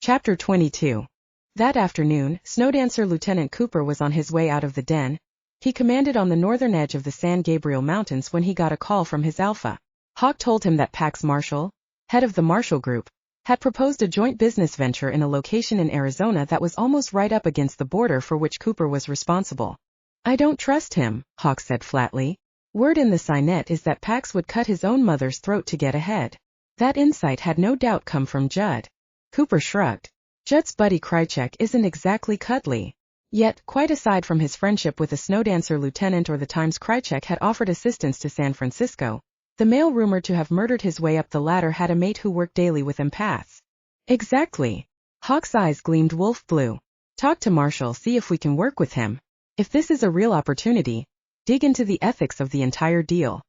Chapter 22. That afternoon, Snowdancer Lieutenant Cooper was on his way out of the den. He commanded on the northern edge of the San Gabriel Mountains when he got a call from his alpha. Hawk told him that Pax Marshall, head of the Marshall Group, had proposed a joint business venture in a location in Arizona that was almost right up against the border for which Cooper was responsible. I don't trust him, Hawk said flatly. Word in the Signet is that Pax would cut his own mother's throat to get ahead. That insight had no doubt come from Judd. Cooper shrugged. Judd's buddy Krychek isn't exactly cuddly. Yet, quite aside from his friendship with the Snowdancer lieutenant or the times Krychek had offered assistance to San Francisco, the male rumored to have murdered his way up the ladder had a mate who worked daily with empaths. Exactly. Hawk's eyes gleamed wolf blue. Talk to Marshall, see if we can work with him. If this is a real opportunity, dig into the ethics of the entire deal.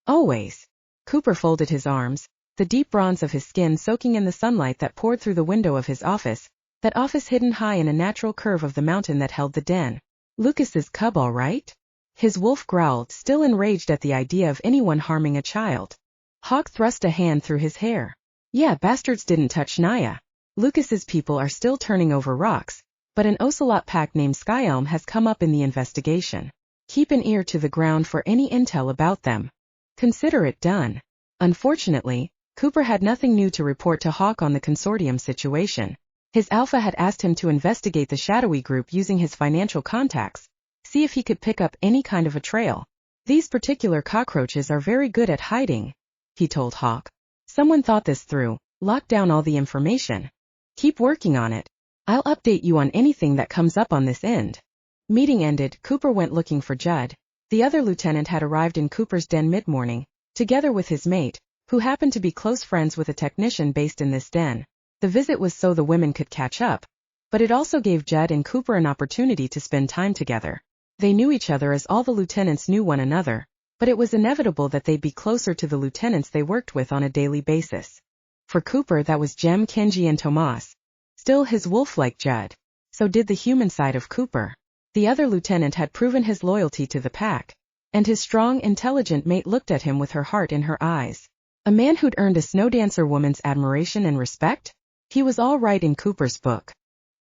Always. Cooper folded his arms, the deep bronze of his skin soaking in the sunlight that poured through the window of his office, that office hidden high in a natural curve of the mountain that held the den. Lucas's cub all right? His wolf growled, still enraged at the idea of anyone harming a child. Hawk thrust a hand through his hair. Yeah, bastards didn't touch Naya. Lucas's people are still turning over rocks, but an Ocelot pack named Skyelm has come up in the investigation. Keep an ear to the ground for any intel about them. Consider it done. Unfortunately, Cooper had nothing new to report to Hawk on the consortium situation. His alpha had asked him to investigate the shadowy group using his financial contacts, see if he could pick up any kind of a trail. These particular cockroaches are very good at hiding, he told Hawk. Someone thought this through, locked down all the information. Keep working on it. I'll update you on anything that comes up on this end. Meeting ended, Cooper went looking for Judd. The other lieutenant had arrived in Cooper's den mid-morning, together with his mate, who happened to be close friends with a technician based in this den. The visit was so the women could catch up, but it also gave Judd and Cooper an opportunity to spend time together. They knew each other as all the lieutenants knew one another, but it was inevitable that they'd be closer to the lieutenants they worked with on a daily basis. For Cooper that was Jem, Kenji and Tomas. Still his wolf-like Judd. So did the human side of Cooper. The other lieutenant had proven his loyalty to the pack, and his strong, intelligent mate looked at him with her heart in her eyes. A man who'd earned a Snowdancer woman's admiration and respect? He was all right in Cooper's book.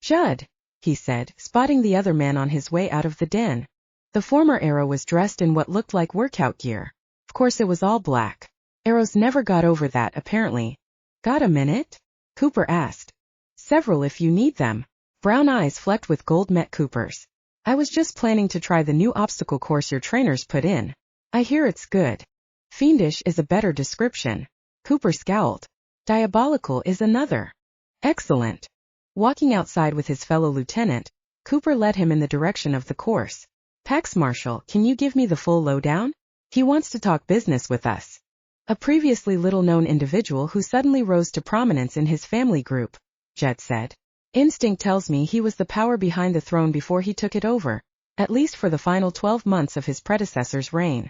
Judd, he said, spotting the other man on his way out of the den. The former Arrow was dressed in what looked like workout gear. Of course it was all black. Arrows never got over that, apparently. Got a minute? Cooper asked. Several if you need them. Brown eyes flecked with gold met Cooper's. I was just planning to try the new obstacle course your trainers put in. I hear it's good. Fiendish is a better description. Cooper scowled. Diabolical is another. Excellent. Walking outside with his fellow lieutenant, Cooper led him in the direction of the course. Pax Marshall, can you give me the full lowdown? He wants to talk business with us. A previously little-known individual who suddenly rose to prominence in his family group, Judd said. Instinct tells me he was the power behind the throne before he took it over, at least for the final 12 months of his predecessor's reign.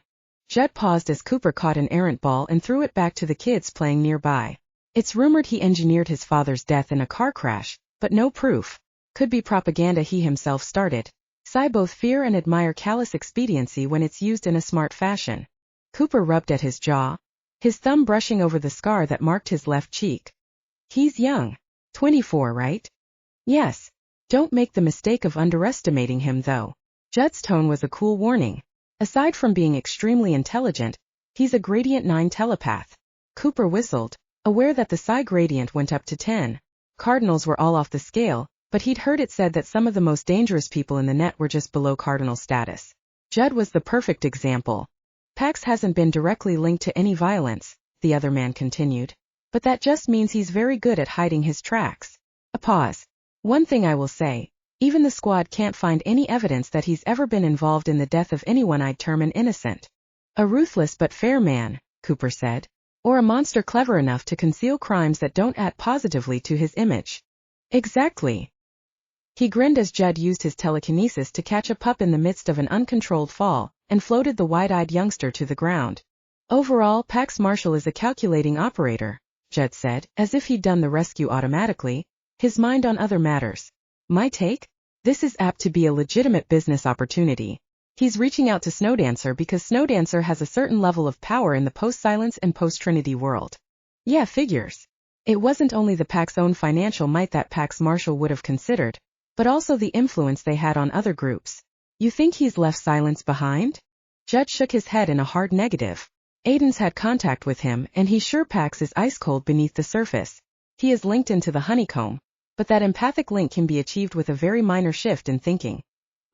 Judd paused as Cooper caught an errant ball and threw it back to the kids playing nearby. It's rumored he engineered his father's death in a car crash, but no proof. Could be propaganda he himself started. Sigh both fear and admire callous expediency when it's used in a smart fashion. Cooper rubbed at his jaw, his thumb brushing over the scar that marked his left cheek. He's young. 24, right? Yes. Don't make the mistake of underestimating him though. Judd's tone was a cool warning. Aside from being extremely intelligent, he's a gradient 9 telepath. Cooper whistled, aware that the psi gradient went up to 10. Cardinals were all off the scale, but he'd heard it said that some of the most dangerous people in the net were just below cardinal status. Judd was the perfect example. Pax hasn't been directly linked to any violence, the other man continued, but that just means he's very good at hiding his tracks. A pause. One thing I will say, even the squad can't find any evidence that he's ever been involved in the death of anyone I'd term an innocent. A ruthless but fair man, Cooper said, or a monster clever enough to conceal crimes that don't add positively to his image. Exactly. He grinned as Judd used his telekinesis to catch a pup in the midst of an uncontrolled fall, and floated the wide-eyed youngster to the ground. Overall, Pax Marshall is a calculating operator, Judd said, as if he'd done the rescue automatically, his mind on other matters. My take? This is apt to be a legitimate business opportunity. He's reaching out to Snowdancer because Snowdancer has a certain level of power in the post-Silence and post-Trinity world. Yeah, figures. It wasn't only the pack's own financial might that Pax Marshall would have considered, but also the influence they had on other groups. You think he's left silence behind? Judd shook his head in a hard negative. Aiden's had contact with him, and he's sure Pax is ice cold beneath the surface. He is linked into the honeycomb, but that empathic link can be achieved with a very minor shift in thinking.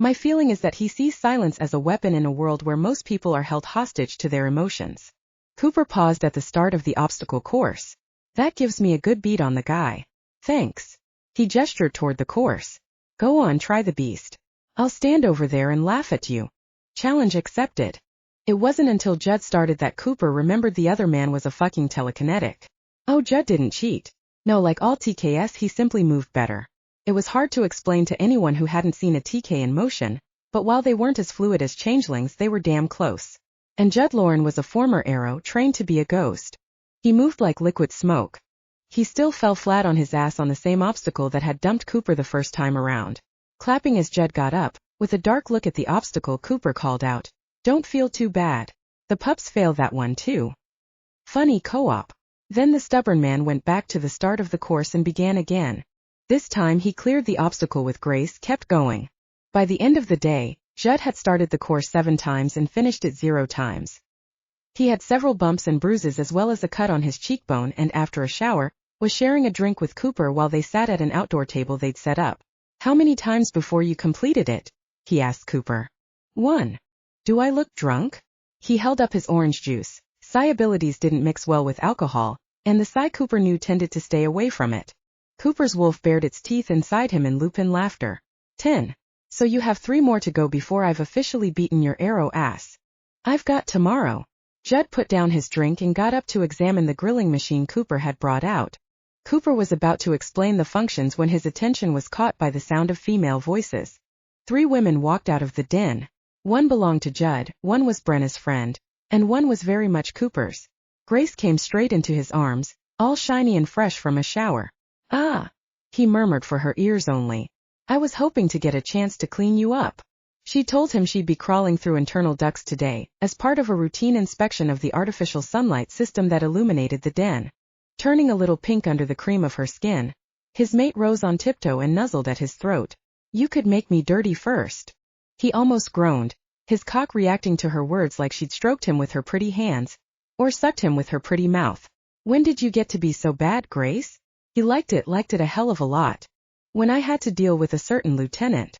My feeling is that he sees silence as a weapon in a world where most people are held hostage to their emotions. Cooper paused at the start of the obstacle course. That gives me a good beat on the guy. Thanks. He gestured toward the course. Go on, try the beast. I'll stand over there and laugh at you. Challenge accepted. It wasn't until Judd started that Cooper remembered the other man was a fucking telekinetic. Oh, Judd didn't cheat. No, like all TKS, he simply moved better. It was hard to explain to anyone who hadn't seen a TK in motion, but while they weren't as fluid as changelings, they were damn close. And Judd Lauren was a former arrow trained to be a ghost. He moved like liquid smoke. He still fell flat on his ass on the same obstacle that had dumped Cooper the first time around. Clapping as Judd got up, with a dark look at the obstacle, Cooper called out, "Don't feel too bad. The pups failed that one too." Funny co-op. Then the stubborn man went back to the start of the course and began again. This time he cleared the obstacle with grace, kept going. By the end of the day, Judd had started the course 7 times and finished it 0 times. He had several bumps and bruises as well as a cut on his cheekbone, and after a shower, was sharing a drink with Cooper while they sat at an outdoor table they'd set up. How many times before you completed it? He asked Cooper. 1. Do I look drunk? He held up his orange juice. Psi abilities didn't mix well with alcohol, and the Psi Cooper knew tended to stay away from it. Cooper's wolf bared its teeth inside him in lupin laughter. 10. So you have 3 more to go before I've officially beaten your arrow ass. I've got tomorrow. Judd put down his drink and got up to examine the grilling machine Cooper had brought out. Cooper was about to explain the functions when his attention was caught by the sound of female voices. 3 women walked out of the den. 1 belonged to Judd, 1 was Brenna's friend, and 1 was very much Cooper's. Grace came straight into his arms, all shiny and fresh from a shower. Ah, he murmured for her ears only. I was hoping to get a chance to clean you up. She told him she'd be crawling through internal ducts today, as part of a routine inspection of the artificial sunlight system that illuminated the den. Turning a little pink under the cream of her skin, his mate rose on tiptoe and nuzzled at his throat. You could make me dirty first. He almost groaned, his cock reacting to her words like she'd stroked him with her pretty hands, or sucked him with her pretty mouth. When did you get to be so bad, Grace? He liked it a hell of a lot. When I had to deal with a certain lieutenant.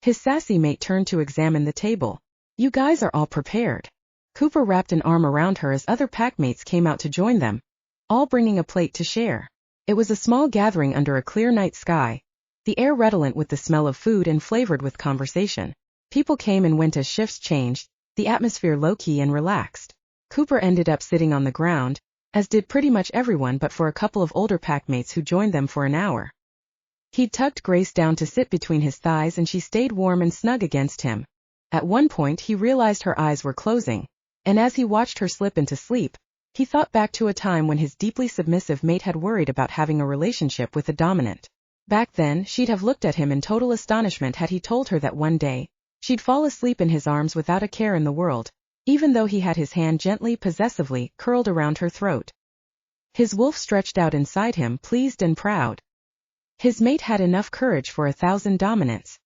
His sassy mate turned to examine the table. You guys are all prepared. Cooper wrapped an arm around her as other packmates came out to join them, all bringing a plate to share. It was a small gathering under a clear night sky, the air redolent with the smell of food and flavored with conversation. People came and went as shifts changed, the atmosphere low-key and relaxed. Cooper ended up sitting on the ground, as did pretty much everyone but for a couple of older packmates who joined them for an hour. He'd tucked Grace down to sit between his thighs and she stayed warm and snug against him. At one point he realized her eyes were closing, and as he watched her slip into sleep, he thought back to a time when his deeply submissive mate had worried about having a relationship with a dominant. Back then, she'd have looked at him in total astonishment had he told her that one day, she'd fall asleep in his arms without a care in the world, even though he had his hand gently, possessively, curled around her throat. His wolf stretched out inside him, pleased and proud. His mate had enough courage for 1,000 dominants.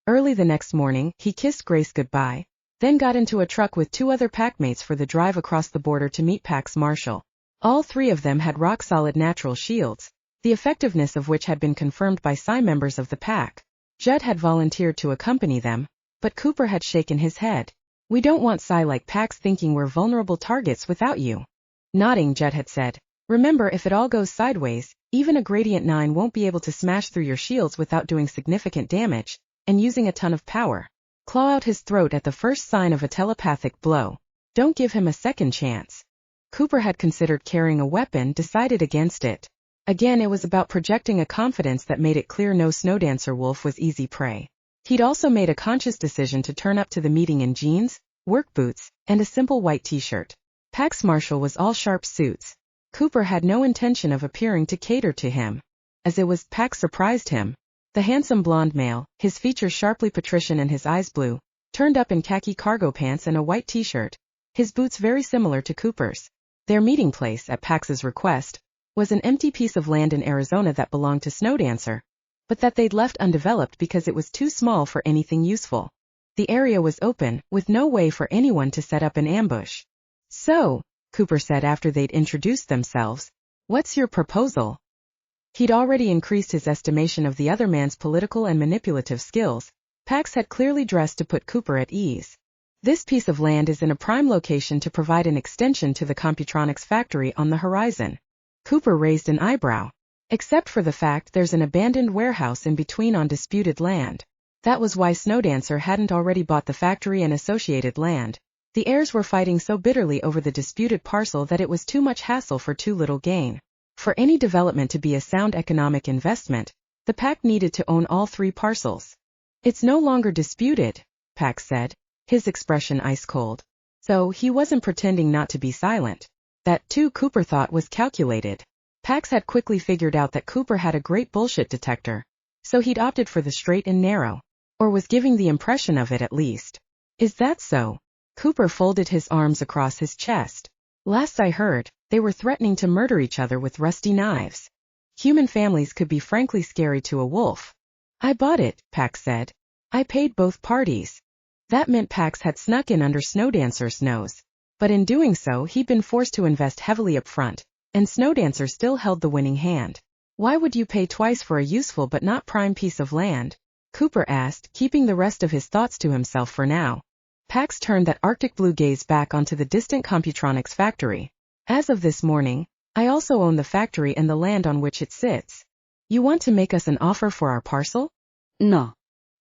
Early the next morning, he kissed Grace goodbye, then got into a truck with 2 other packmates for the drive across the border to meet Pax Marshall. All 3 of them had rock-solid natural shields, the effectiveness of which had been confirmed by Psi members of the pack. Judd had volunteered to accompany them, but Cooper had shaken his head. We don't want Psi-like packs thinking we're vulnerable targets without you. Nodding, Judd had said. Remember, if it all goes sideways, even a Gradient 9 won't be able to smash through your shields without doing significant damage, and using a ton of power. Claw out his throat at the first sign of a telepathic blow. Don't give him a second chance. Cooper had considered carrying a weapon, decided against it. Again, it was about projecting a confidence that made it clear no snowdancer wolf was easy prey. He'd also made a conscious decision to turn up to the meeting in jeans, work boots, and a simple white t-shirt. Pax Marshall was all sharp suits. Cooper had no intention of appearing to cater to him. As it was, Pax surprised him. The handsome blonde male, his features sharply patrician and his eyes blue, turned up in khaki cargo pants and a white t-shirt, his boots very similar to Cooper's. Their meeting place, at Pax's request, was an empty piece of land in Arizona that belonged to Snowdancer, but that they'd left undeveloped because it was too small for anything useful. The area was open, with no way for anyone to set up an ambush. "So," Cooper said after they'd introduced themselves, "what's your proposal?" He'd already increased his estimation of the other man's political and manipulative skills. Pax had clearly dressed to put Cooper at ease. "This piece of land is in a prime location to provide an extension to the Computronics factory on the horizon." Cooper raised an eyebrow. "Except for the fact there's an abandoned warehouse in between on disputed land." That was why Snowdancer hadn't already bought the factory and associated land. The heirs were fighting so bitterly over the disputed parcel that it was too much hassle for too little gain. For any development to be a sound economic investment, the pack needed to own all 3 parcels. "It's no longer disputed," Pax said, his expression ice-cold. So he wasn't pretending not to be silent. That, too, Cooper thought was calculated. Pax had quickly figured out that Cooper had a great bullshit detector, so he'd opted for the straight and narrow. Or was giving the impression of it at least. "Is that so?" Cooper folded his arms across his chest. "Last I heard, they were threatening to murder each other with rusty knives. Human families could be frankly scary to a wolf." "I bought it," Pax said. "I paid both parties." That meant Pax had snuck in under Snowdancer's nose. But in doing so he'd been forced to invest heavily up front, and Snowdancer still held the winning hand. "Why would you pay twice for a useful but not prime piece of land?" Cooper asked, keeping the rest of his thoughts to himself for now. Pax turned that Arctic blue gaze back onto the distant Computronics factory. "As of this morning, I also own the factory and the land on which it sits. You want to make us an offer for our parcel?" No.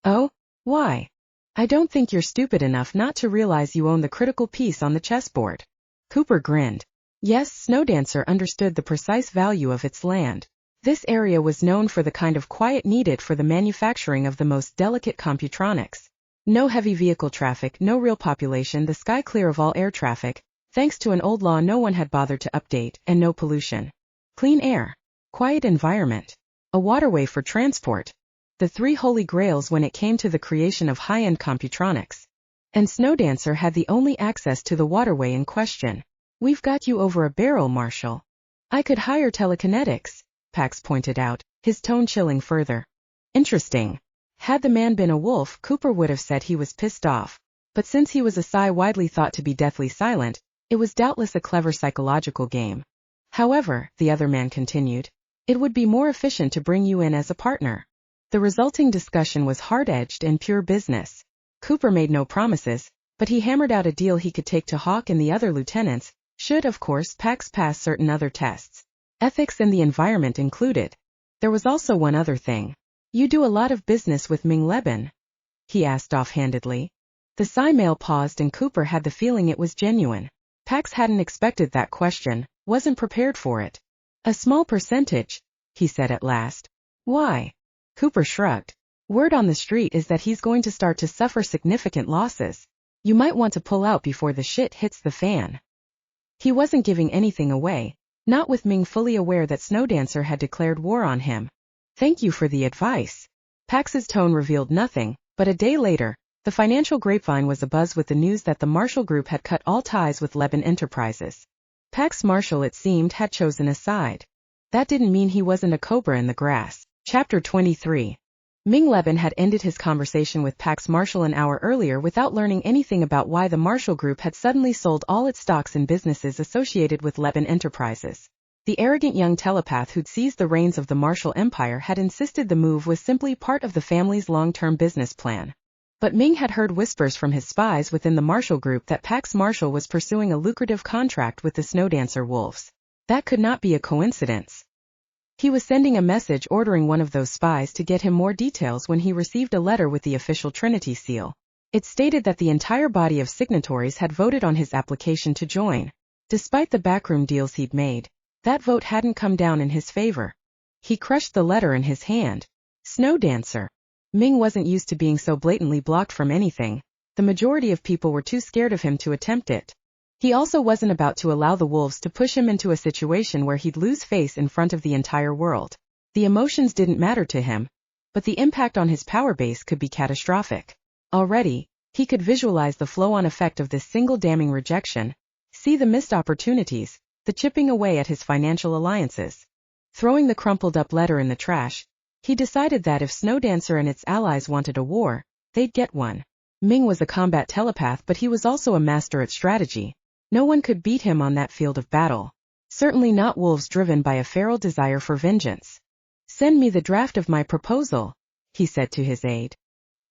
"Oh? Why?" "I don't think you're stupid enough not to realize you own the critical piece on the chessboard." Cooper grinned. Yes, Snowdancer understood the precise value of its land. This area was known for the kind of quiet needed for the manufacturing of the most delicate computronics. No heavy vehicle traffic, no real population, the sky clear of all air traffic, thanks to an old law no one had bothered to update, and no pollution. Clean air. Quiet environment. A waterway for transport. The 3 holy grails when it came to the creation of high-end computronics. And Snowdancer had the only access to the waterway in question. "We've got you over a barrel, Marshall." "I could hire telekinetics," Pax pointed out, his tone chilling further. Interesting. Had the man been a wolf, Cooper would have said he was pissed off. But since he was a psi widely thought to be deathly silent, it was doubtless a clever psychological game. "However," the other man continued, "it would be more efficient to bring you in as a partner." The resulting discussion was hard-edged and pure business. Cooper made no promises, but he hammered out a deal he could take to Hawk and the other lieutenants, should of course Pax pass certain other tests. Ethics and the environment included. There was also one other thing. "You do a lot of business with Ming Leben?" he asked offhandedly. The psi male paused and Cooper had the feeling it was genuine. Pax hadn't expected that question, wasn't prepared for it. "A small percentage," he said at last. "Why?" Cooper shrugged. "Word on the street is that he's going to start to suffer significant losses. You might want to pull out before the shit hits the fan." He wasn't giving anything away, not with Ming fully aware that Snowdancer had declared war on him. "Thank you for the advice." Pax's tone revealed nothing, but a day later, the financial grapevine was abuzz with the news that the Marshall Group had cut all ties with Leben Enterprises. Pax Marshall, it seemed, had chosen a side. That didn't mean he wasn't a cobra in the grass. Chapter 23. Ming Leben had ended his conversation with Pax Marshall an hour earlier without learning anything about why the Marshall Group had suddenly sold all its stocks in businesses associated with Leben Enterprises. The arrogant young telepath who'd seized the reins of the Marshall Empire had insisted the move was simply part of the family's long-term business plan. But Ming had heard whispers from his spies within the Marshall Group that Pax Marshall was pursuing a lucrative contract with the Snowdancer Wolves. That could not be a coincidence. He was sending a message ordering one of those spies to get him more details when he received a letter with the official Trinity seal. It stated that the entire body of signatories had voted on his application to join. Despite the backroom deals he'd made, that vote hadn't come down in his favor. He crushed the letter in his hand. Snowdancer. Ming wasn't used to being so blatantly blocked from anything. The majority of people were too scared of him to attempt it. He also wasn't about to allow the wolves to push him into a situation where he'd lose face in front of the entire world. The emotions didn't matter to him, but the impact on his power base could be catastrophic. Already, he could visualize the flow-on effect of this single damning rejection, see the missed opportunities, the chipping away at his financial alliances. Throwing the crumpled-up letter in the trash, he decided that if Snowdancer and its allies wanted a war, they'd get one. Ming was a combat telepath, but he was also a master at strategy. No one could beat him on that field of battle. Certainly not wolves driven by a feral desire for vengeance. "Send me the draft of my proposal," he said to his aide.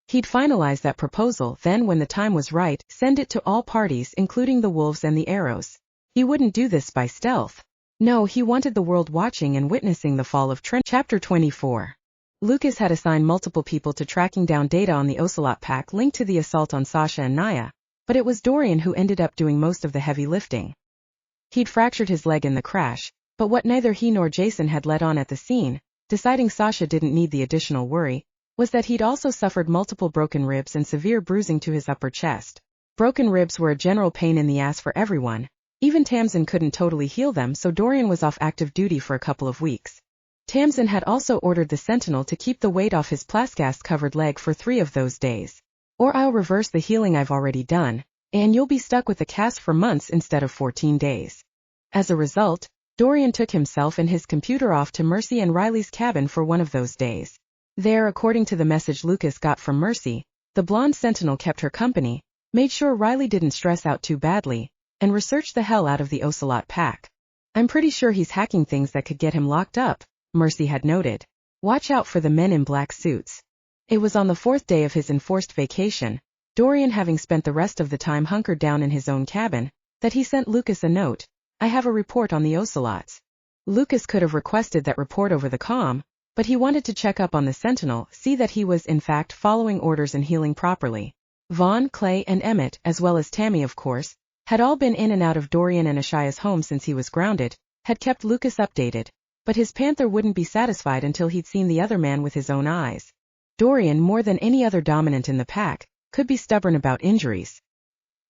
He'd finalize that proposal, then when the time was right, send it to all parties including the wolves and the arrows. He wouldn't do this by stealth. No, he wanted the world watching and witnessing the fall of Trent. Chapter 24. Lucas had assigned multiple people to tracking down data on the Ocelot pack linked to the assault on Sasha and Naya, but it was Dorian who ended up doing most of the heavy lifting. He'd fractured his leg in the crash, but what neither he nor Jason had let on at the scene, deciding Sasha didn't need the additional worry, was that he'd also suffered multiple broken ribs and severe bruising to his upper chest. Broken ribs were a general pain in the ass for everyone. Even Tamsin couldn't totally heal them, so Dorian was off active duty for a couple of weeks. Tamsin had also ordered the Sentinel to keep the weight off his plasgas-covered leg for 3 of those days. "Or I'll reverse the healing I've already done, and you'll be stuck with the cast for months instead of 14 days. As a result, Dorian took himself and his computer off to Mercy and Riley's cabin for one of those days. There, according to the message Lucas got from Mercy, the blonde Sentinel kept her company, made sure Riley didn't stress out too badly, and researched the hell out of the Ocelot pack. "I'm pretty sure he's hacking things that could get him locked up," Mercy had noted. "Watch out for the men in black suits." It was on the 4th day of his enforced vacation, Dorian having spent the rest of the time hunkered down in his own cabin, that he sent Lucas a note. "I have a report on the Ocelots." Lucas could have requested that report over the comm, but he wanted to check up on the Sentinel, see that he was in fact following orders and healing properly. Vaughn, Clay, and Emmett, as well as Tammy of course, had all been in and out of Dorian and Ashia's home since he was grounded, had kept Lucas updated, but his panther wouldn't be satisfied until he'd seen the other man with his own eyes. Dorian, more than any other dominant in the pack, could be stubborn about injuries.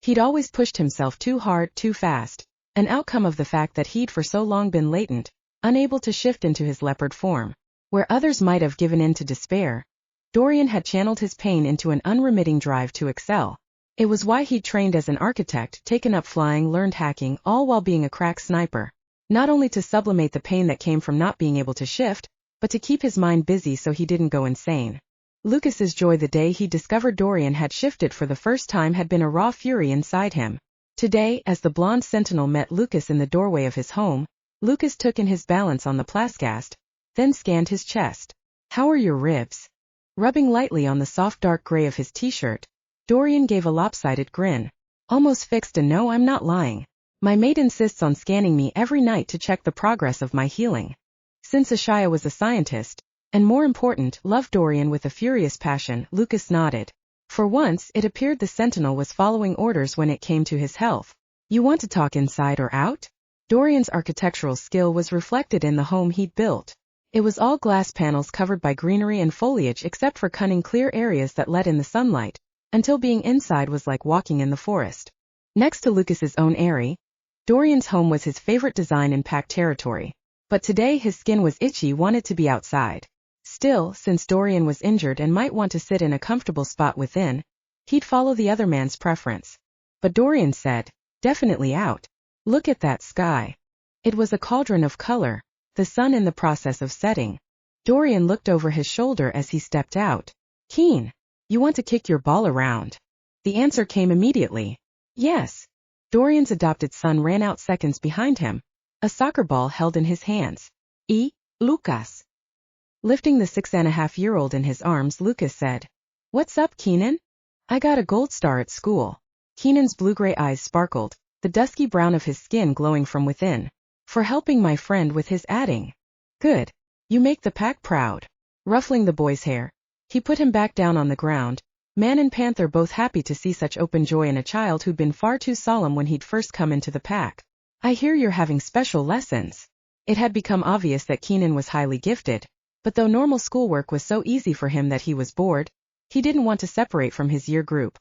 He'd always pushed himself too hard, too fast, an outcome of the fact that he'd for so long been latent, unable to shift into his leopard form. Where others might have given in to despair, Dorian had channeled his pain into an unremitting drive to excel. It was why he'd trained as an architect, taken up flying, learned hacking, all while being a crack sniper. Not only to sublimate the pain that came from not being able to shift, but to keep his mind busy so he didn't go insane. Lucas's joy the day he discovered Dorian had shifted for the first time had been a raw fury inside him. Today, as the blonde Sentinel met Lucas in the doorway of his home, Lucas took in his balance on the plasgast, then scanned his chest. "How are your ribs?" Rubbing lightly on the soft dark gray of his t-shirt, Dorian gave a lopsided grin. "Almost fixed, and no, I'm not lying. My mate insists on scanning me every night to check the progress of my healing." Since Ashia was a scientist, and more important, loved Dorian with a furious passion, Lucas nodded. For once, it appeared the Sentinel was following orders when it came to his health. "You want to talk inside or out?" Dorian's architectural skill was reflected in the home he'd built. It was all glass panels covered by greenery and foliage except for cunning clear areas that let in the sunlight, until being inside was like walking in the forest. Next to Lucas's own eyrie, Dorian's home was his favorite design in pack territory, but today his skin was itchy, wanted to be outside. Still, since Dorian was injured and might want to sit in a comfortable spot within, he'd follow the other man's preference. But Dorian said, "Definitely out. Look at that sky." It was a cauldron of color, the sun in the process of setting. Dorian looked over his shoulder as he stepped out. "Keen, you want to kick your ball around?" The answer came immediately. "Yes." Dorian's adopted son ran out seconds behind him, a soccer ball held in his hands. Lucas." Lifting the 6.5-year-old in his arms, Lucas said, "What's up, Keenan?" "I got a gold star at school." Keenan's blue-gray eyes sparkled, the dusky brown of his skin glowing from within. "For helping my friend with his adding." "Good. You make the pack proud." Ruffling the boy's hair, he put him back down on the ground, man and panther both happy to see such open joy in a child who'd been far too solemn when he'd first come into the pack. "I hear you're having special lessons." It had become obvious that Keenan was highly gifted, but though normal schoolwork was so easy for him that he was bored, he didn't want to separate from his year group.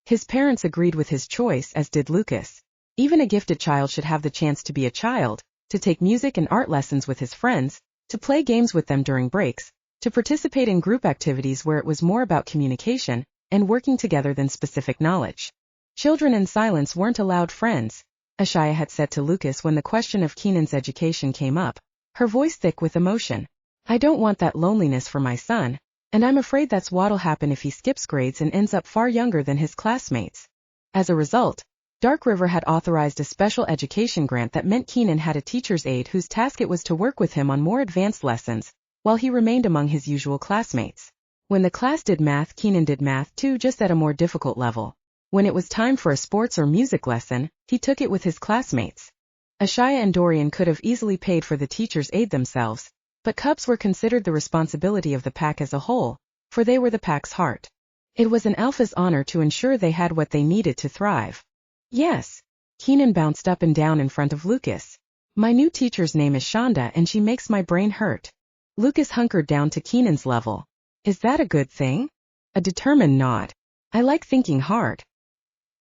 His parents agreed with his choice, as did Lucas. Even a gifted child should have the chance to be a child, to take music and art lessons with his friends, to play games with them during breaks, to participate in group activities where it was more about communication and working together than specific knowledge. "Children in silence weren't allowed friends," Ashia had said to Lucas when the question of Keenan's education came up. her voice thick with emotion. I don't want that loneliness for my son, and I'm afraid that's what'll happen if he skips grades and ends up far younger than his classmates. As a result, DarkRiver had authorized a special education grant that meant Keenan had a teacher's aide whose task it was to work with him on more advanced lessons, while he remained among his usual classmates. When the class did math, Keenan did math too, just at a more difficult level. When it was time for a sports or music lesson, he took it with his classmates. Ashaya and Dorian could have easily paid for the teacher's aide themselves, but cubs were considered the responsibility of the pack as a whole, for they were the pack's heart. It was an alpha's honor to ensure they had what they needed to thrive. Yes. Keenan bounced up and down in front of Lucas. My new teacher's name is Shonda and she makes my brain hurt. Lucas hunkered down to Keenan's level. Is that a good thing? A determined nod. I like thinking hard.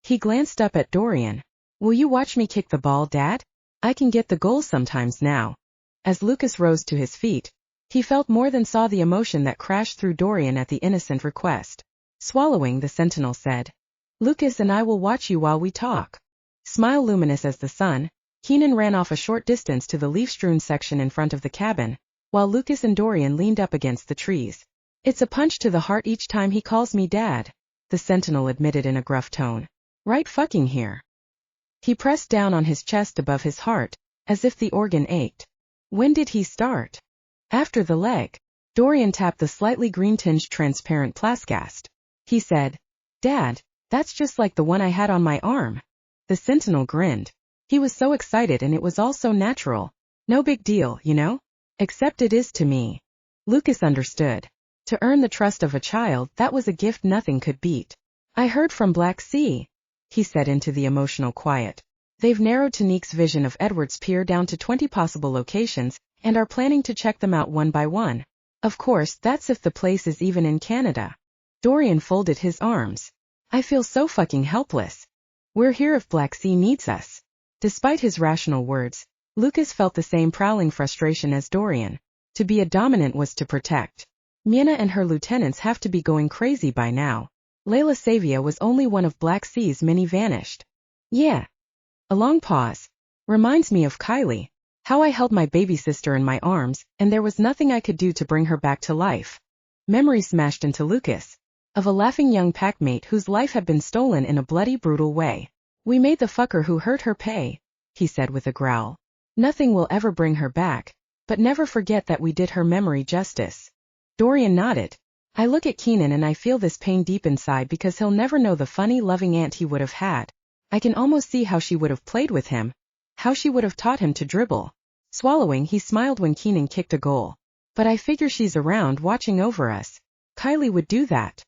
He glanced up at Dorian. Will you watch me kick the ball, Dad? I can get the goals sometimes now. As Lucas rose to his feet, he felt more than saw the emotion that crashed through Dorian at the innocent request. Swallowing, the sentinel said, Lucas and I will watch you while we talk. Smile luminous as the sun, Keenan ran off a short distance to the leaf-strewn section in front of the cabin, while Lucas and Dorian leaned up against the trees. It's a punch to the heart each time he calls me Dad, the sentinel admitted in a gruff tone. Right fucking here. He pressed down on his chest above his heart, as if the organ ached. When did he start? After the leg. Dorian tapped the slightly green-tinged transparent plascast. He said, Dad, that's just like the one I had on my arm. The sentinel grinned. He was so excited and it was all so natural. No big deal, you know? Except it is to me. Lucas understood. To earn the trust of a child, that was a gift nothing could beat. I heard from Black Sea, he said into the emotional quiet. They've narrowed Tanique's vision of Edward's Pier down to 20 possible locations, and are planning to check them out one by one. Of course, that's if the place is even in Canada. Dorian folded his arms. I feel so fucking helpless. We're here if Black Sea needs us. Despite his rational words, Lucas felt the same prowling frustration as Dorian. To be a dominant was to protect. Mina and her lieutenants have to be going crazy by now. Layla Savia was only one of Black Sea's many vanished. Yeah. A long pause. Reminds me of Kylie. How I held my baby sister in my arms, and there was nothing I could do to bring her back to life. Memory smashed into Lucas. Of a laughing young packmate whose life had been stolen in a bloody, brutal way. We made the fucker who hurt her pay, he said with a growl. Nothing will ever bring her back, but never forget that we did her memory justice. Dorian nodded. I look at Keenan and I feel this pain deep inside because he'll never know the funny, loving aunt he would have had. I can almost see how she would have played with him. How she would have taught him to dribble. Swallowing, he smiled when Keenan kicked a goal. But I figure she's around watching over us. Kylie would do that.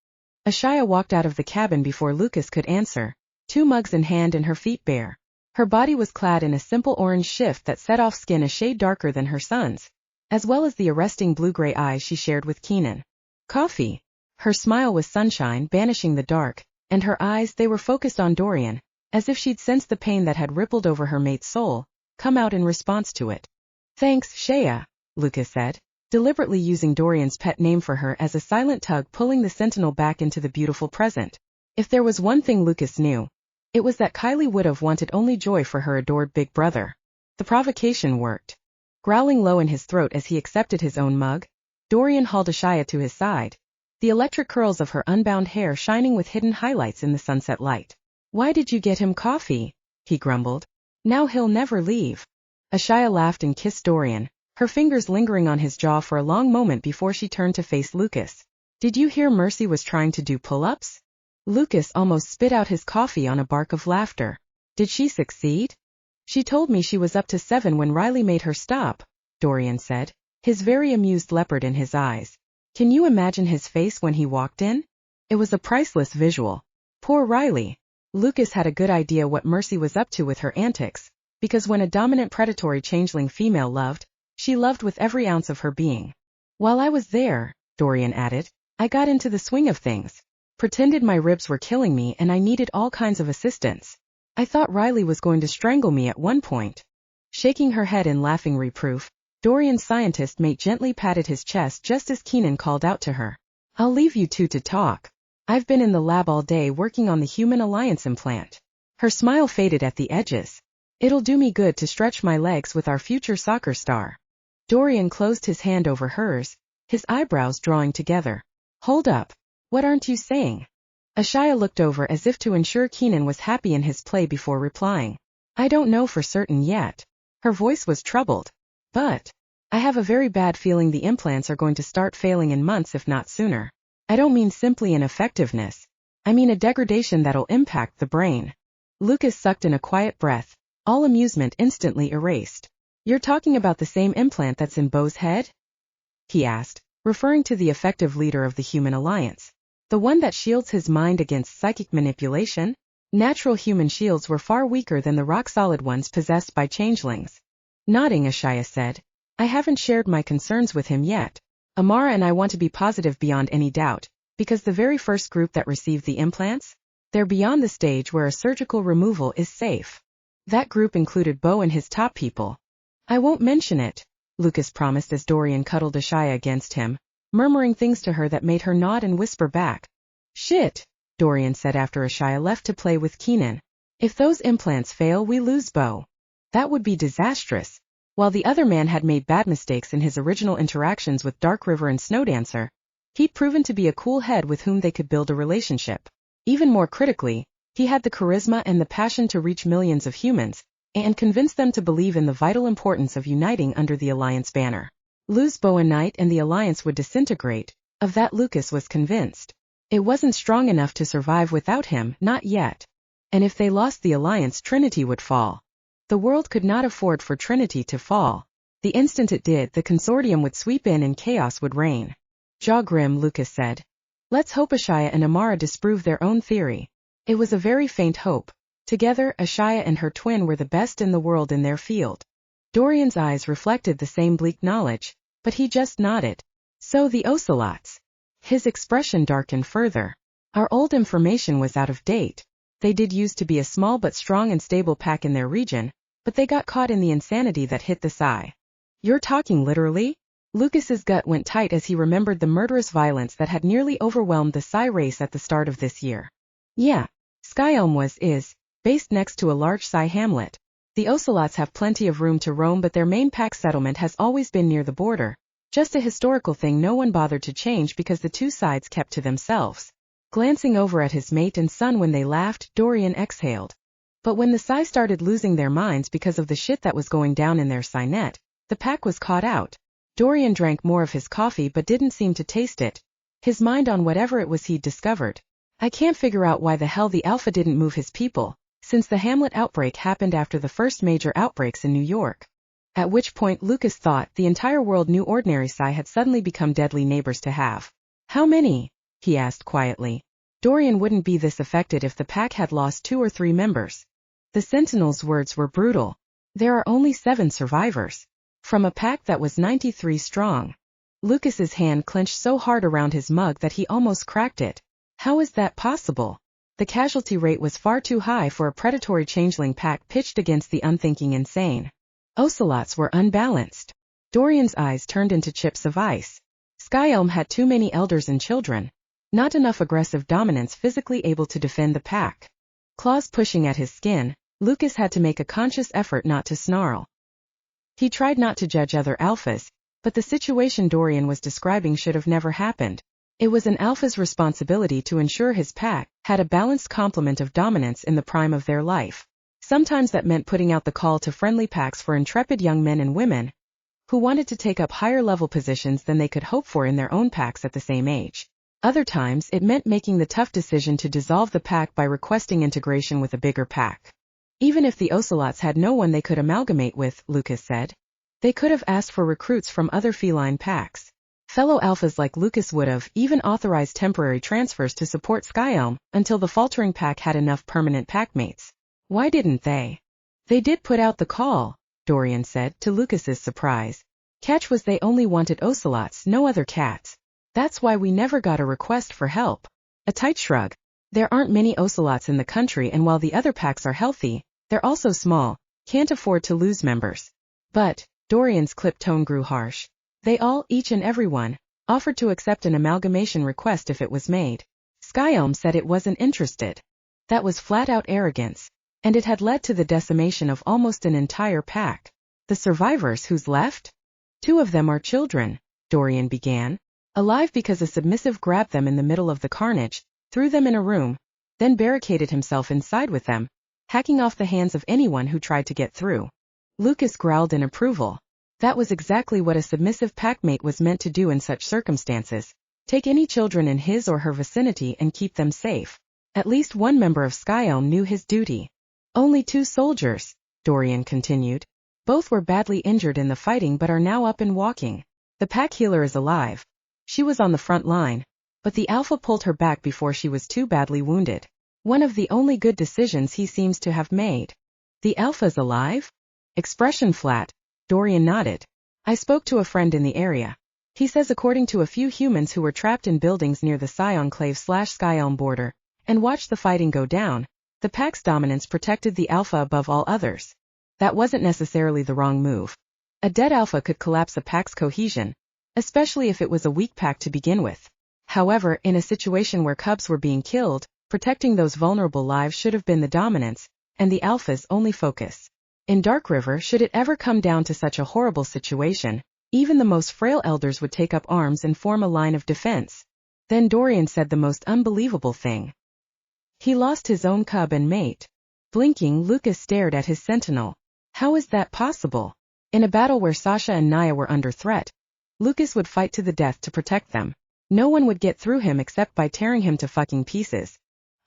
Ashaya walked out of the cabin before Lucas could answer, 2 mugs in hand and her feet bare. Her body was clad in a simple orange shift that set off skin a shade darker than her son's, as well as the arresting blue-gray eyes she shared with Keenan. Coffee. Her smile was sunshine banishing the dark, and her eyes, they were focused on Dorian, as if she'd sensed the pain that had rippled over her mate's soul, come out in response to it. Thanks, Shaya, Lucas said, deliberately using Dorian's pet name for her as a silent tug pulling the sentinel back into the beautiful present. If there was one thing Lucas knew, it was that Kylie would have wanted only joy for her adored big brother. The provocation worked. Growling low in his throat as he accepted his own mug, Dorian hauled Ashaya to his side, the electric curls of her unbound hair shining with hidden highlights in the sunset light. Why did you get him coffee? He grumbled. Now he'll never leave. Ashaya laughed and kissed Dorian, her fingers lingering on his jaw for a long moment before she turned to face Lucas. Did you hear Mercy was trying to do pull-ups? Lucas almost spit out his coffee on a bark of laughter. Did she succeed? She told me she was up to 7 when Riley made her stop, Dorian said, his very amused leopard in his eyes. Can you imagine his face when he walked in? It was a priceless visual. Poor Riley. Lucas had a good idea what Mercy was up to with her antics, because when a dominant predatory changeling female loved, she loved with every ounce of her being. While I was there, Dorian added, I got into the swing of things. Pretended my ribs were killing me and I needed all kinds of assistance. I thought Riley was going to strangle me at one point. Shaking her head in laughing reproof, Dorian's scientist mate gently patted his chest just as Keenan called out to her. I'll leave you two to talk. I've been in the lab all day working on the human alliance implant. Her smile faded at the edges. It'll do me good to stretch my legs with our future soccer star. Dorian closed his hand over hers, his eyebrows drawing together. Hold up. What aren't you saying? Ashaya looked over as if to ensure Keenan was happy in his play before replying. I don't know for certain yet. Her voice was troubled. But I have a very bad feeling the implants are going to start failing in months if not sooner. I don't mean simply ineffectiveness. I mean a degradation that'll impact the brain. Lucas sucked in a quiet breath, all amusement instantly erased. You're talking about the same implant that's in Beau's head? He asked, referring to the effective leader of the human alliance. The one that shields his mind against psychic manipulation? Natural human shields were far weaker than the rock-solid ones possessed by changelings. Nodding, Ashaya said, I haven't shared my concerns with him yet. Amara and I want to be positive beyond any doubt, because the very first group that received the implants? They're beyond the stage where a surgical removal is safe. That group included Beau and his top people. I won't mention it, Lucas promised as Dorian cuddled Ashaya against him, murmuring things to her that made her nod and whisper back. Shit, Dorian said after Ashaya left to play with Keenan. If those implants fail, we lose Beau. That would be disastrous. While the other man had made bad mistakes in his original interactions with DarkRiver and Snowdancer, he'd proven to be a cool head with whom they could build a relationship. Even more critically, he had the charisma and the passion to reach millions of humans, and convince them to believe in the vital importance of uniting under the Alliance banner. Lose Beau a night and the Alliance would disintegrate, of that Lucas was convinced. It wasn't strong enough to survive without him, not yet. And if they lost the Alliance, Trinity would fall. The world could not afford for Trinity to fall. The instant it did, the consortium would sweep in and chaos would reign. Jaw grim, Lucas said. Let's hope Ashaya and Amara disprove their own theory. It was a very faint hope. Together, Ashaya and her twin were the best in the world in their field. Dorian's eyes reflected the same bleak knowledge, but he just nodded. So the ocelots. His expression darkened further. Our old information was out of date. They did used to be a small but strong and stable pack in their region, but they got caught in the insanity that hit the Psi. You're talking literally? Lucas's gut went tight as he remembered the murderous violence that had nearly overwhelmed the Psi race at the start of this year. Yeah, Skyelm is based next to a large Psi hamlet. The ocelots have plenty of room to roam, but their main pack settlement has always been near the border. Just a historical thing no one bothered to change because the two sides kept to themselves. Glancing over at his mate and son when they laughed, Dorian exhaled. But when the Psi started losing their minds because of the shit that was going down in their Psi net, the pack was caught out. Dorian drank more of his coffee but didn't seem to taste it. His mind on whatever it was he'd discovered. I can't figure out why the hell the Alpha didn't move his people, since the Hamlet outbreak happened after the first major outbreaks in New York. At which point Lucas thought the entire world knew ordinary Psi had suddenly become deadly neighbors to have. How many? He asked quietly. Dorian wouldn't be this affected if the pack had lost 2 or 3 members. The Sentinel's words were brutal. There are only 7 survivors. From a pack that was 93 strong. Lucas's hand clenched so hard around his mug that he almost cracked it. How is that possible? The casualty rate was far too high for a predatory changeling pack pitched against the unthinking insane. Ocelots were unbalanced. Dorian's eyes turned into chips of ice. Skyelm had too many elders and children. Not enough aggressive dominance physically able to defend the pack. Claws pushing at his skin, Lucas had to make a conscious effort not to snarl. He tried not to judge other alphas, but the situation Dorian was describing should have never happened. It was an alpha's responsibility to ensure his pack had a balanced complement of dominance in the prime of their life. Sometimes that meant putting out the call to friendly packs for intrepid young men and women who wanted to take up higher-level positions than they could hope for in their own packs at the same age. Other times it meant making the tough decision to dissolve the pack by requesting integration with a bigger pack. Even if the ocelots had no one they could amalgamate with, Lucas said, they could have asked for recruits from other feline packs. Fellow alphas like Lucas would have even authorized temporary transfers to support Skyelm until the faltering pack had enough permanent packmates. Why didn't they? They did put out the call, Dorian said, to Lucas's surprise. Catch was they only wanted ocelots, no other cats. That's why we never got a request for help. A tight shrug. There aren't many ocelots in the country, and while the other packs are healthy, they're also small, can't afford to lose members. But, Dorian's clipped tone grew harsh. They all, each and every one, offered to accept an amalgamation request if it was made. Skyelm said it wasn't interested. That was flat-out arrogance, and it had led to the decimation of almost an entire pack. The survivors who's left? Two of them are children, Dorian began. Alive because a submissive grabbed them in the middle of the carnage, threw them in a room, then barricaded himself inside with them, hacking off the hands of anyone who tried to get through. Lucas growled in approval. That was exactly what a submissive packmate was meant to do in such circumstances. Take any children in his or her vicinity and keep them safe. At least one member of Skyelm knew his duty. Only 2 soldiers, Dorian continued. Both were badly injured in the fighting but are now up and walking. The pack healer is alive. She was on the front line, but the Alpha pulled her back before she was too badly wounded. One of the only good decisions he seems to have made. The Alpha's alive? Expression flat, Dorian nodded. I spoke to a friend in the area. He says according to a few humans who were trapped in buildings near the Psi Enclave/Skyelm border, and watched the fighting go down, the pack's dominance protected the Alpha above all others. That wasn't necessarily the wrong move. A dead Alpha could collapse a pack's cohesion, especially if it was a weak pack to begin with. However, in a situation where cubs were being killed, protecting those vulnerable lives should have been the dominance, and the Alpha's only focus. In DarkRiver, should it ever come down to such a horrible situation, even the most frail elders would take up arms and form a line of defense. Then Dorian said the most unbelievable thing. He lost his own cub and mate. Blinking, Lucas stared at his sentinel. How is that possible? In a battle where Sasha and Naya were under threat, Lucas would fight to the death to protect them. No one would get through him except by tearing him to fucking pieces.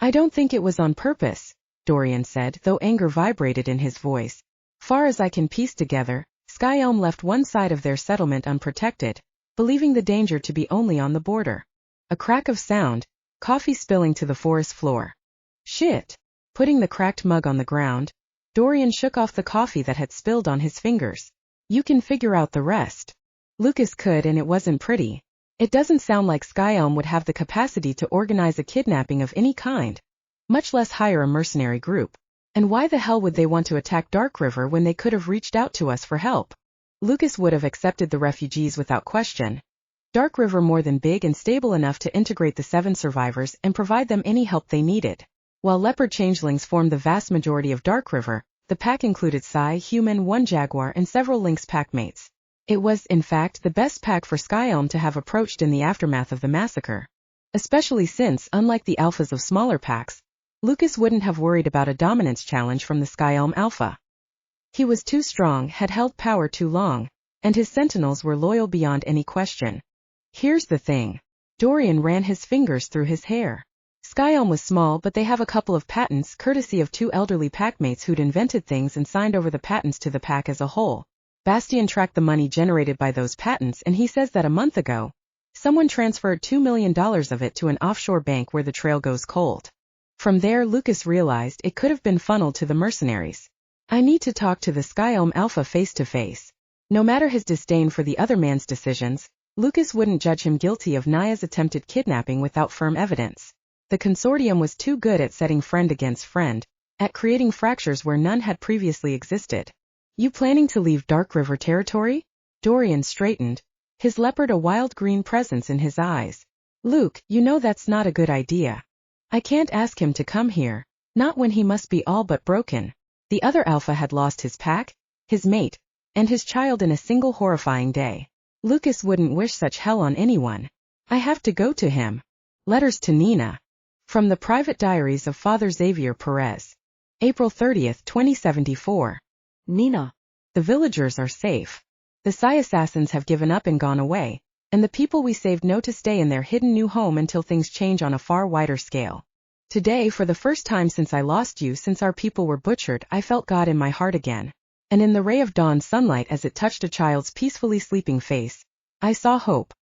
I don't think it was on purpose, Dorian said, though anger vibrated in his voice. Far as I can piece together, Skyelm left one side of their settlement unprotected, believing the danger to be only on the border. A crack of sound, coffee spilling to the forest floor. Shit! Putting the cracked mug on the ground, Dorian shook off the coffee that had spilled on his fingers. You can figure out the rest. Lucas could, and it wasn't pretty. It doesn't sound like Skyelm would have the capacity to organize a kidnapping of any kind, much less hire a mercenary group. And why the hell would they want to attack DarkRiver when they could have reached out to us for help? Lucas would have accepted the refugees without question. DarkRiver more than big and stable enough to integrate the 7 survivors and provide them any help they needed. While leopard changelings formed the vast majority of DarkRiver, the pack included Psi, human, 1 jaguar, and several lynx packmates. It was, in fact, the best pack for Skyelm to have approached in the aftermath of the massacre. Especially since, unlike the alphas of smaller packs, Lucas wouldn't have worried about a dominance challenge from the Skyelm Alpha. He was too strong, had held power too long, and his sentinels were loyal beyond any question. Here's the thing. Dorian ran his fingers through his hair. Skyelm was small, but they have a couple of patents courtesy of 2 elderly packmates who'd invented things and signed over the patents to the pack as a whole. Bastian tracked the money generated by those patents, and he says that a month ago, someone transferred $2 million of it to an offshore bank where the trail goes cold. From there, Lucas realized it could have been funneled to the mercenaries. I need to talk to the Skyelm Alpha face to face. No matter his disdain for the other man's decisions, Lucas wouldn't judge him guilty of Naya's attempted kidnapping without firm evidence. The consortium was too good at setting friend against friend, at creating fractures where none had previously existed. You planning to leave DarkRiver territory? Dorian straightened, his leopard a wild green presence in his eyes. Luke, you know that's not a good idea. I can't ask him to come here, not when he must be all but broken. The other Alpha had lost his pack, his mate, and his child in a single horrifying day. Lucas wouldn't wish such hell on anyone. I have to go to him. Letters to Nina. From the private diaries of Father Xavier Perez. April 30th, 2074. Nina. The villagers are safe. The Psi assassins have given up and gone away, and the people we saved know to stay in their hidden new home until things change on a far wider scale. Today, for the first time since I lost you, since our people were butchered, I felt God in my heart again. And in the ray of dawn sunlight as it touched a child's peacefully sleeping face, I saw hope.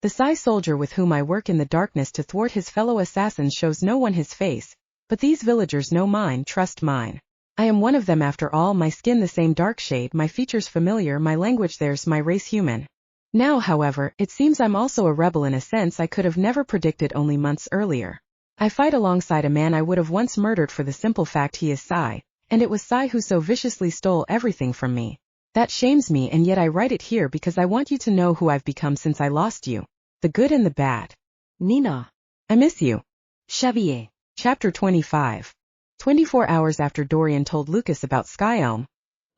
The Psi soldier with whom I work in the darkness to thwart his fellow assassins shows no one his face, but these villagers know mine, trust mine. I am one of them after all, my skin the same dark shade, my features familiar, my language theirs, my race human. Now, however, it seems I'm also a rebel in a sense I could have never predicted only months earlier. I fight alongside a man I would have once murdered for the simple fact he is Psi, and it was Psi who so viciously stole everything from me. That shames me, and yet I write it here because I want you to know who I've become since I lost you. The good and the bad. Nina. I miss you. Xavier. Chapter 25. 24 hours after Dorian told Lucas about Skyelm,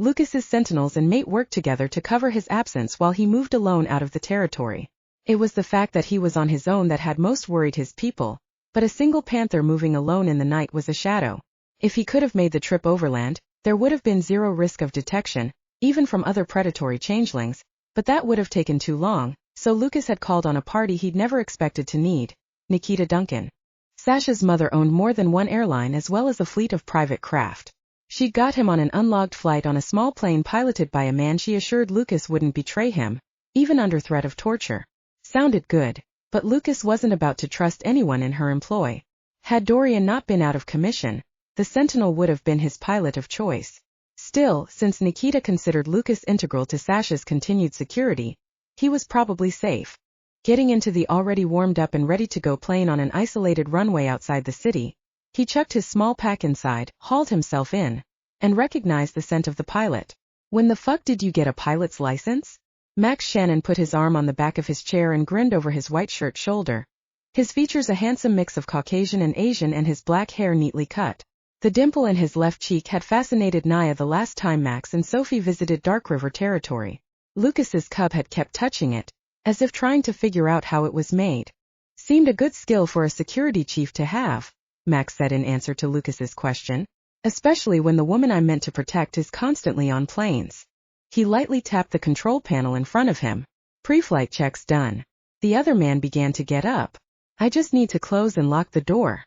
Lucas's sentinels and mate worked together to cover his absence while he moved alone out of the territory. It was the fact that he was on his own that had most worried his people, but a single panther moving alone in the night was a shadow. If he could have made the trip overland, there would have been zero risk of detection, even from other predatory changelings, but that would have taken too long, so Lucas had called on a party he'd never expected to need, Nikita Duncan. Sasha's mother owned more than one airline as well as a fleet of private craft. She'd got him on an unlogged flight on a small plane piloted by a man she assured Lucas wouldn't betray him, even under threat of torture. Sounded good, but Lucas wasn't about to trust anyone in her employ. Had Dorian not been out of commission, the Sentinel would have been his pilot of choice. Still, since Nikita considered Lucas integral to Sasha's continued security, he was probably safe. Getting into the already warmed up and ready-to-go plane on an isolated runway outside the city, he chucked his small pack inside, hauled himself in, and recognized the scent of the pilot. When the fuck did you get a pilot's license? Max Shannon put his arm on the back of his chair and grinned over his white shirt shoulder. His features a handsome mix of Caucasian and Asian and his black hair neatly cut. The dimple in his left cheek had fascinated Naya the last time Max and Sophie visited DarkRiver territory. Lucas's cub had kept touching it, as if trying to figure out how it was made. Seemed a good skill for a security chief to have, Max said in answer to Lucas's question, especially when the woman I'm meant to protect is constantly on planes. He lightly tapped the control panel in front of him. Pre-flight checks done. The other man began to get up. I just need to close and lock the door.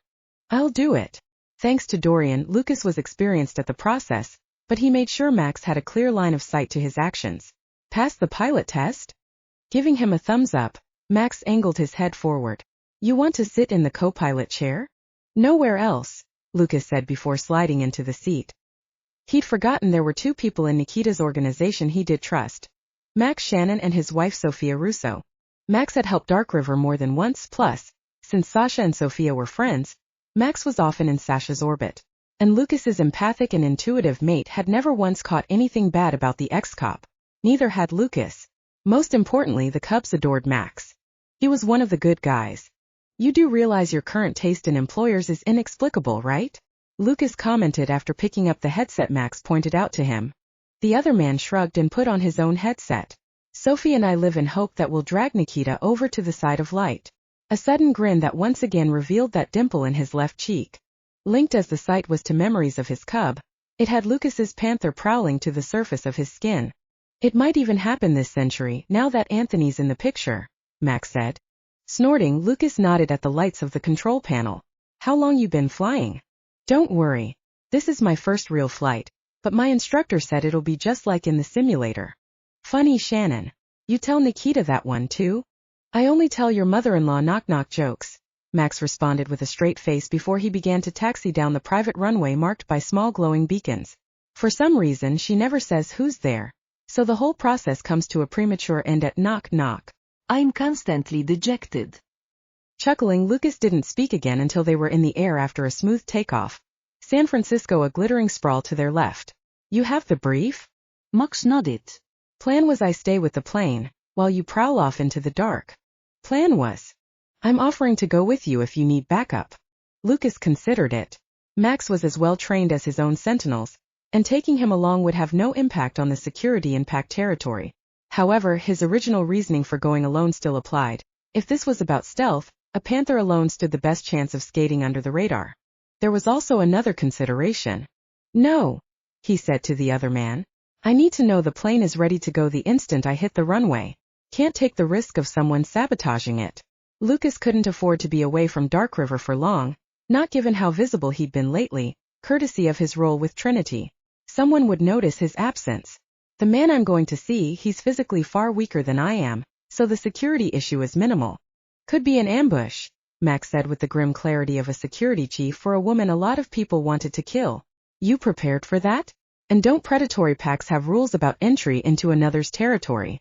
I'll do it. Thanks to Dorian, Lucas was experienced at the process, but he made sure Max had a clear line of sight to his actions. Pass the pilot test? Giving him a thumbs up, Max angled his head forward. You want to sit in the co-pilot chair? Nowhere else, Lucas said before sliding into the seat. He'd forgotten there were two people in Nikita's organization he did trust. Max Shannon and his wife Sophia Russo. Max had helped DarkRiver more than once, plus, since Sasha and Sophia were friends, Max was often in Sasha's orbit. And Lucas's empathic and intuitive mate had never once caught anything bad about the ex-cop. Neither had Lucas. Most importantly, the cubs adored Max. He was one of the good guys. You do realize your current taste in employers is inexplicable, right? Lucas commented after picking up the headset Max pointed out to him. The other man shrugged and put on his own headset. Sophie and I live in hope that we'll drag Nikita over to the side of light. A sudden grin that once again revealed that dimple in his left cheek. Linked as the sight was to memories of his cub, it had Lucas's panther prowling to the surface of his skin. It might even happen this century, now that Anthony's in the picture, Max said. Snorting, Lucas nodded at the lights of the control panel. How long you been flying? Don't worry. This is my first real flight, but my instructor said it'll be just like in the simulator. Funny Shannon. You tell Nikita that one too? I only tell your mother-in-law knock-knock jokes, Max responded with a straight face before he began to taxi down the private runway marked by small glowing beacons. For some reason she never says who's there, so the whole process comes to a premature end at knock-knock. I'm constantly dejected. Chuckling, Lucas didn't speak again until they were in the air after a smooth takeoff. San Francisco a glittering sprawl to their left. You have the brief? Max nodded. Plan was I stay with the plane, while you prowl off into the dark. Plan was. I'm offering to go with you if you need backup. Lucas considered it. Max was as well trained as his own sentinels, and taking him along would have no impact on the security in packed territory. However, his original reasoning for going alone still applied. If this was about stealth, a panther alone stood the best chance of skating under the radar. There was also another consideration. No, he said to the other man. I need to know the plane is ready to go the instant I hit the runway. Can't take the risk of someone sabotaging it. Lucas couldn't afford to be away from DarkRiver for long, not given how visible he'd been lately, courtesy of his role with Trinity. Someone would notice his absence. The man I'm going to see, he's physically far weaker than I am, so the security issue is minimal. Could be an ambush, Max said with the grim clarity of a security chief for a woman a lot of people wanted to kill. You prepared for that? And don't predatory packs have rules about entry into another's territory?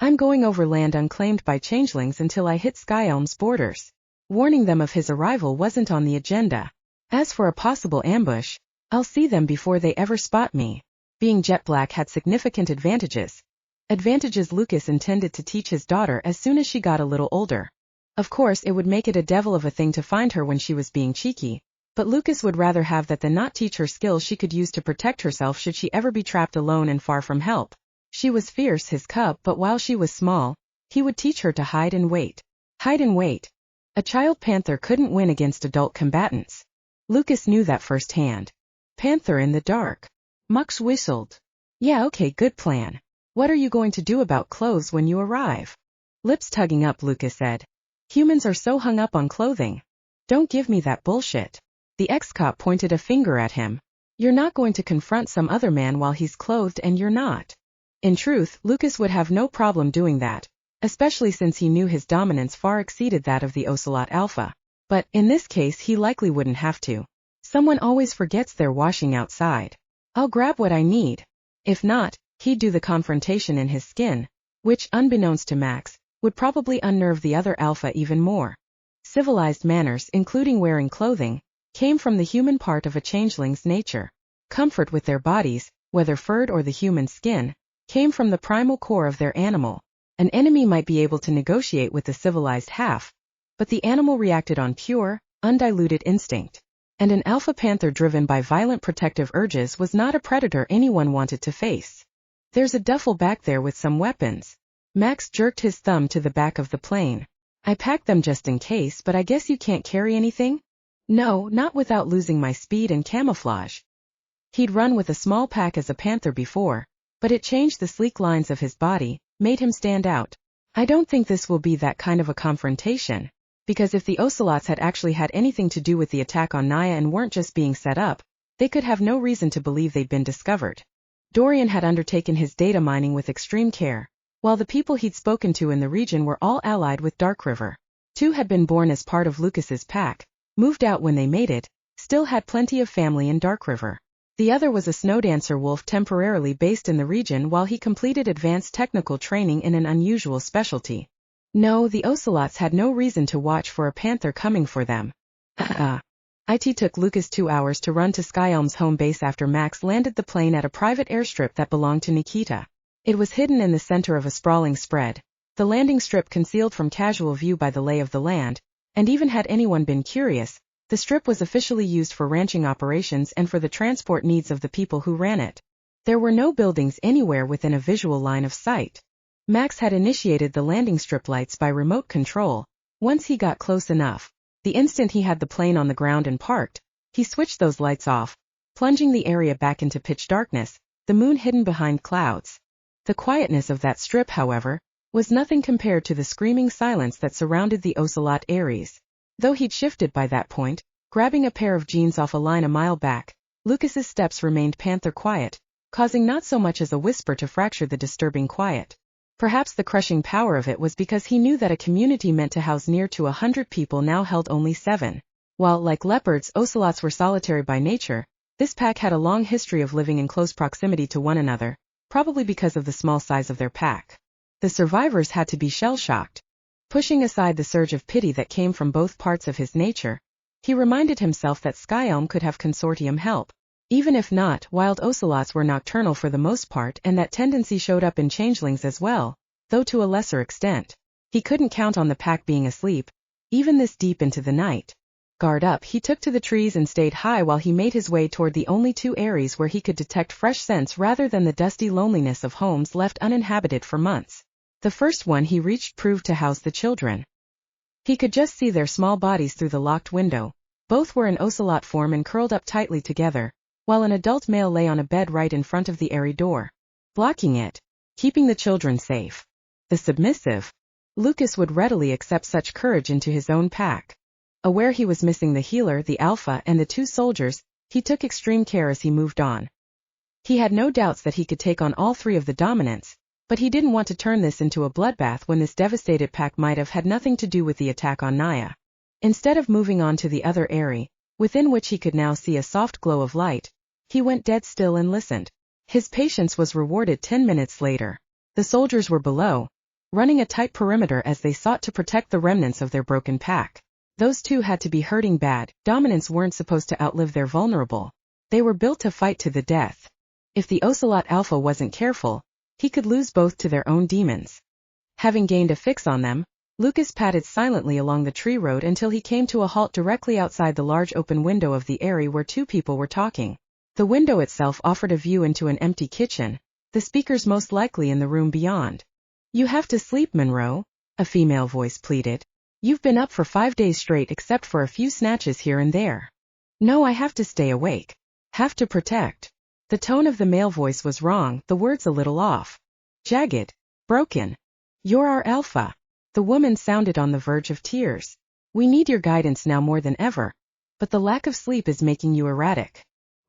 I'm going over land unclaimed by changelings until I hit Skyelm's borders. Warning them of his arrival wasn't on the agenda. As for a possible ambush, I'll see them before they ever spot me. Being jet black had significant advantages. Advantages Lucas intended to teach his daughter as soon as she got a little older. Of course, it would make it a devil of a thing to find her when she was being cheeky, But Lucas would rather have that than not teach her skills she could use to protect herself should she ever be trapped alone and far from help. She was fierce, his cub, but while she was small, he would teach her to hide and wait. Hide and wait. A child panther couldn't win against adult combatants. Lucas knew that firsthand. Panther in the dark. Max whistled. Yeah, okay, good plan. What are you going to do about clothes when you arrive? Lips tugging up, Lucas said. Humans are so hung up on clothing. Don't give me that bullshit. The ex-cop pointed a finger at him. You're not going to confront some other man while he's clothed and you're not. In truth, Lucas would have no problem doing that, especially since he knew his dominance far exceeded that of the Ocelot Alpha. But, in this case, he likely wouldn't have to. Someone always forgets their washing outside. I'll grab what I need. If not, he'd do the confrontation in his skin, which, unbeknownst to Max, would probably unnerve the other Alpha even more. Civilized manners, including wearing clothing, came from the human part of a changeling's nature. Comfort with their bodies, whether furred or the human skin, came from the primal core of their animal. An enemy might be able to negotiate with the civilized half, but the animal reacted on pure, undiluted instinct. And an alpha panther driven by violent protective urges was not a predator anyone wanted to face. There's a duffel back there with some weapons. Max jerked his thumb to the back of the plane. I packed them just in case, but I guess you can't carry anything? No, not without losing my speed and camouflage. He'd run with a small pack as a panther before, but it changed the sleek lines of his body, made him stand out. I don't think this will be that kind of a confrontation, because if the Ocelots had actually had anything to do with the attack on Naya and weren't just being set up, they could have no reason to believe they'd been discovered. Dorian had undertaken his data mining with extreme care, while the people he'd spoken to in the region were all allied with DarkRiver. 2 had been born as part of Lucas's pack, moved out when they made it, still had plenty of family in DarkRiver. The other was a snowdancer wolf temporarily based in the region while he completed advanced technical training in an unusual specialty. No, the Ocelots had no reason to watch for a panther coming for them. It took Lucas 2 hours to run to Skyelm's home base after Max landed the plane at a private airstrip that belonged to Nikita. It was hidden in the center of a sprawling spread, the landing strip concealed from casual view by the lay of the land, and even had anyone been curious, the strip was officially used for ranching operations and for the transport needs of the people who ran it. There were no buildings anywhere within a visual line of sight. Max had initiated the landing strip lights by remote control. Once he got close enough, the instant he had the plane on the ground and parked, he switched those lights off, plunging the area back into pitch darkness, the moon hidden behind clouds. The quietness of that strip, however, was nothing compared to the screaming silence that surrounded the Ocelot Ares. Though he'd shifted by that point, grabbing a pair of jeans off a line a mile back, Lucas's steps remained panther quiet, causing not so much as a whisper to fracture the disturbing quiet. Perhaps the crushing power of it was because he knew that a community meant to house near to 100 people now held only 7. While, like leopards, ocelots were solitary by nature, this pack had a long history of living in close proximity to one another, probably because of the small size of their pack. The survivors had to be shell-shocked. Pushing aside the surge of pity that came from both parts of his nature, he reminded himself that Skyelm could have consortium help. Even if not, wild ocelots were nocturnal for the most part, and that tendency showed up in changelings as well, though to a lesser extent. He couldn't count on the pack being asleep, even this deep into the night. Guard up, he took to the trees and stayed high while he made his way toward the only 2 areas where he could detect fresh scents rather than the dusty loneliness of homes left uninhabited for months. The first one he reached proved to house the children. He could just see their small bodies through the locked window. Both were in ocelot form and curled up tightly together, while an adult male lay on a bed right in front of the airy door, blocking it, keeping the children safe. The submissive. Lucas would readily accept such courage into his own pack. Aware he was missing the healer, the alpha, and the 2 soldiers, he took extreme care as he moved on. He had no doubts that he could take on all 3 of the dominants, but he didn't want to turn this into a bloodbath when this devastated pack might have had nothing to do with the attack on Naya. Instead of moving on to the other area, within which he could now see a soft glow of light, he went dead still and listened. His patience was rewarded 10 minutes later. The soldiers were below, running a tight perimeter as they sought to protect the remnants of their broken pack. Those 2 had to be hurting bad. Dominants weren't supposed to outlive their vulnerable. They were built to fight to the death. If the Ocelot Alpha wasn't careful, he could lose both to their own demons. Having gained a fix on them, Lucas padded silently along the tree road until he came to a halt directly outside the large open window of the area where two people were talking. The window itself offered a view into an empty kitchen, the speakers most likely in the room beyond. "You have to sleep, Monroe," a female voice pleaded. "You've been up for 5 days straight except for a few snatches here and there." "No, I have to stay awake. Have to protect." The tone of the male voice was wrong, the words a little off. Jagged. Broken. "You're our alpha." The woman sounded on the verge of tears. "We need your guidance now more than ever. But the lack of sleep is making you erratic."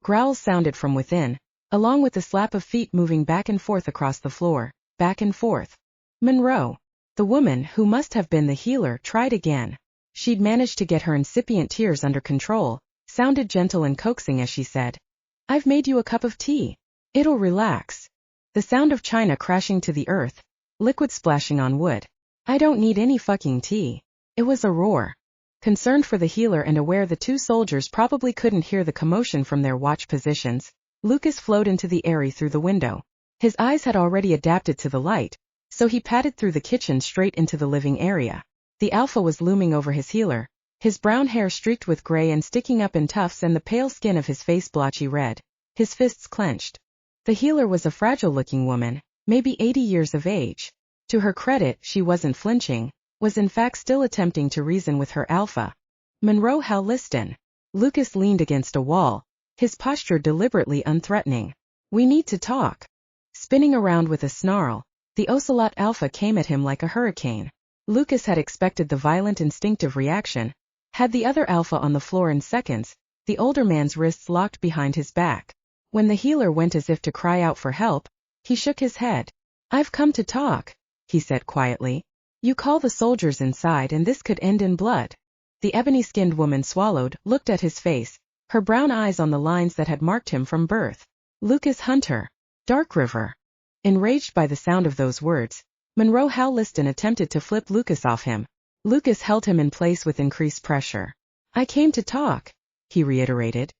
Growls sounded from within, along with the slap of feet moving back and forth across the floor, back and forth. Monroe. The woman, who must have been the healer, tried again. She'd managed to get her incipient tears under control, sounded gentle and coaxing as she said, "I've made you a cup of tea. It'll relax." The sound of china crashing to the earth, liquid splashing on wood. "I don't need any fucking tea." It was a roar. Concerned for the healer and aware the two soldiers probably couldn't hear the commotion from their watch positions, Lucas flowed into the area through the window. His eyes had already adapted to the light, so he padded through the kitchen straight into the living area. The alpha was looming over his healer, his brown hair streaked with gray and sticking up in tufts and the pale skin of his face blotchy red, his fists clenched. The healer was a fragile-looking woman, maybe 80 years of age. To her credit, she wasn't flinching, was in fact still attempting to reason with her alpha. "Monroe Halliston." Lucas leaned against a wall, his posture deliberately unthreatening. "We need to talk." Spinning around with a snarl, the ocelot alpha came at him like a hurricane. Lucas had expected the violent instinctive reaction. Had the other alpha on the floor in seconds, the older man's wrists locked behind his back. When the healer went as if to cry out for help, he shook his head. "I've come to talk," he said quietly. "You call the soldiers inside and this could end in blood." The ebony-skinned woman swallowed, looked at his face, her brown eyes on the lines that had marked him from birth. "Lucas Hunter. DarkRiver." Enraged by the sound of those words, Monroe Halliston attempted to flip Lucas off him. Lucas held him in place with increased pressure. "I came to talk," he reiterated.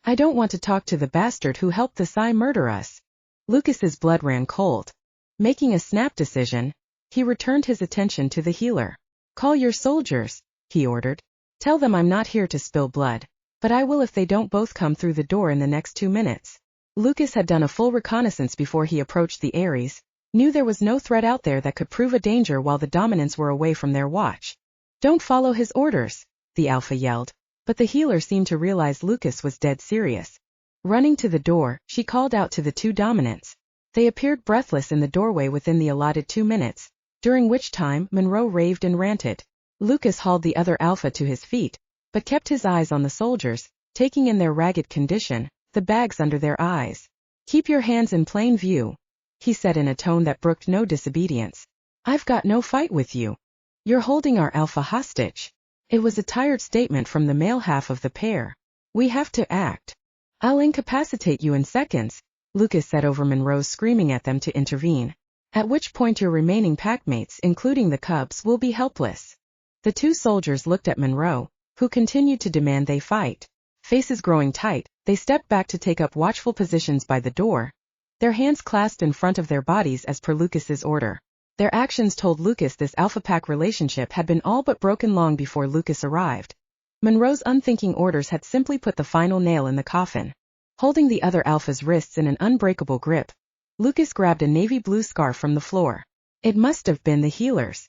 "I don't want to talk to the bastard who helped the Psy murder us." Lucas's blood ran cold. Making a snap decision, he returned his attention to the healer. "Call your soldiers," he ordered. "Tell them I'm not here to spill blood, but I will if they don't both come through the door in the next 2 minutes. Lucas had done a full reconnaissance before he approached the Ares, knew there was no threat out there that could prove a danger while the dominants were away from their watch. "Don't follow his orders," the alpha yelled, but the healer seemed to realize Lucas was dead serious. Running to the door, she called out to the two dominants. They appeared breathless in the doorway within the allotted 2 minutes, during which time Monroe raved and ranted. Lucas hauled the other alpha to his feet, but kept his eyes on the soldiers, taking in their ragged condition, the bags under their eyes. "Keep your hands in plain view," he said in a tone that brooked no disobedience. "I've got no fight with you. You're holding our alpha hostage." It was a tired statement from the male half of the pair. "We have to act. I'll incapacitate you in seconds," Lucas said over Monroe's screaming at them to intervene. "At which point your remaining packmates, including the cubs, will be helpless." The two soldiers looked at Monroe, who continued to demand they fight. Faces growing tight, they stepped back to take up watchful positions by the door, their hands clasped in front of their bodies as per Lucas's order. Their actions told Lucas this alpha-pack relationship had been all but broken long before Lucas arrived. Monroe's unthinking orders had simply put the final nail in the coffin. Holding the other alpha's wrists in an unbreakable grip, Lucas grabbed a navy blue scarf from the floor. It must have been the healer's.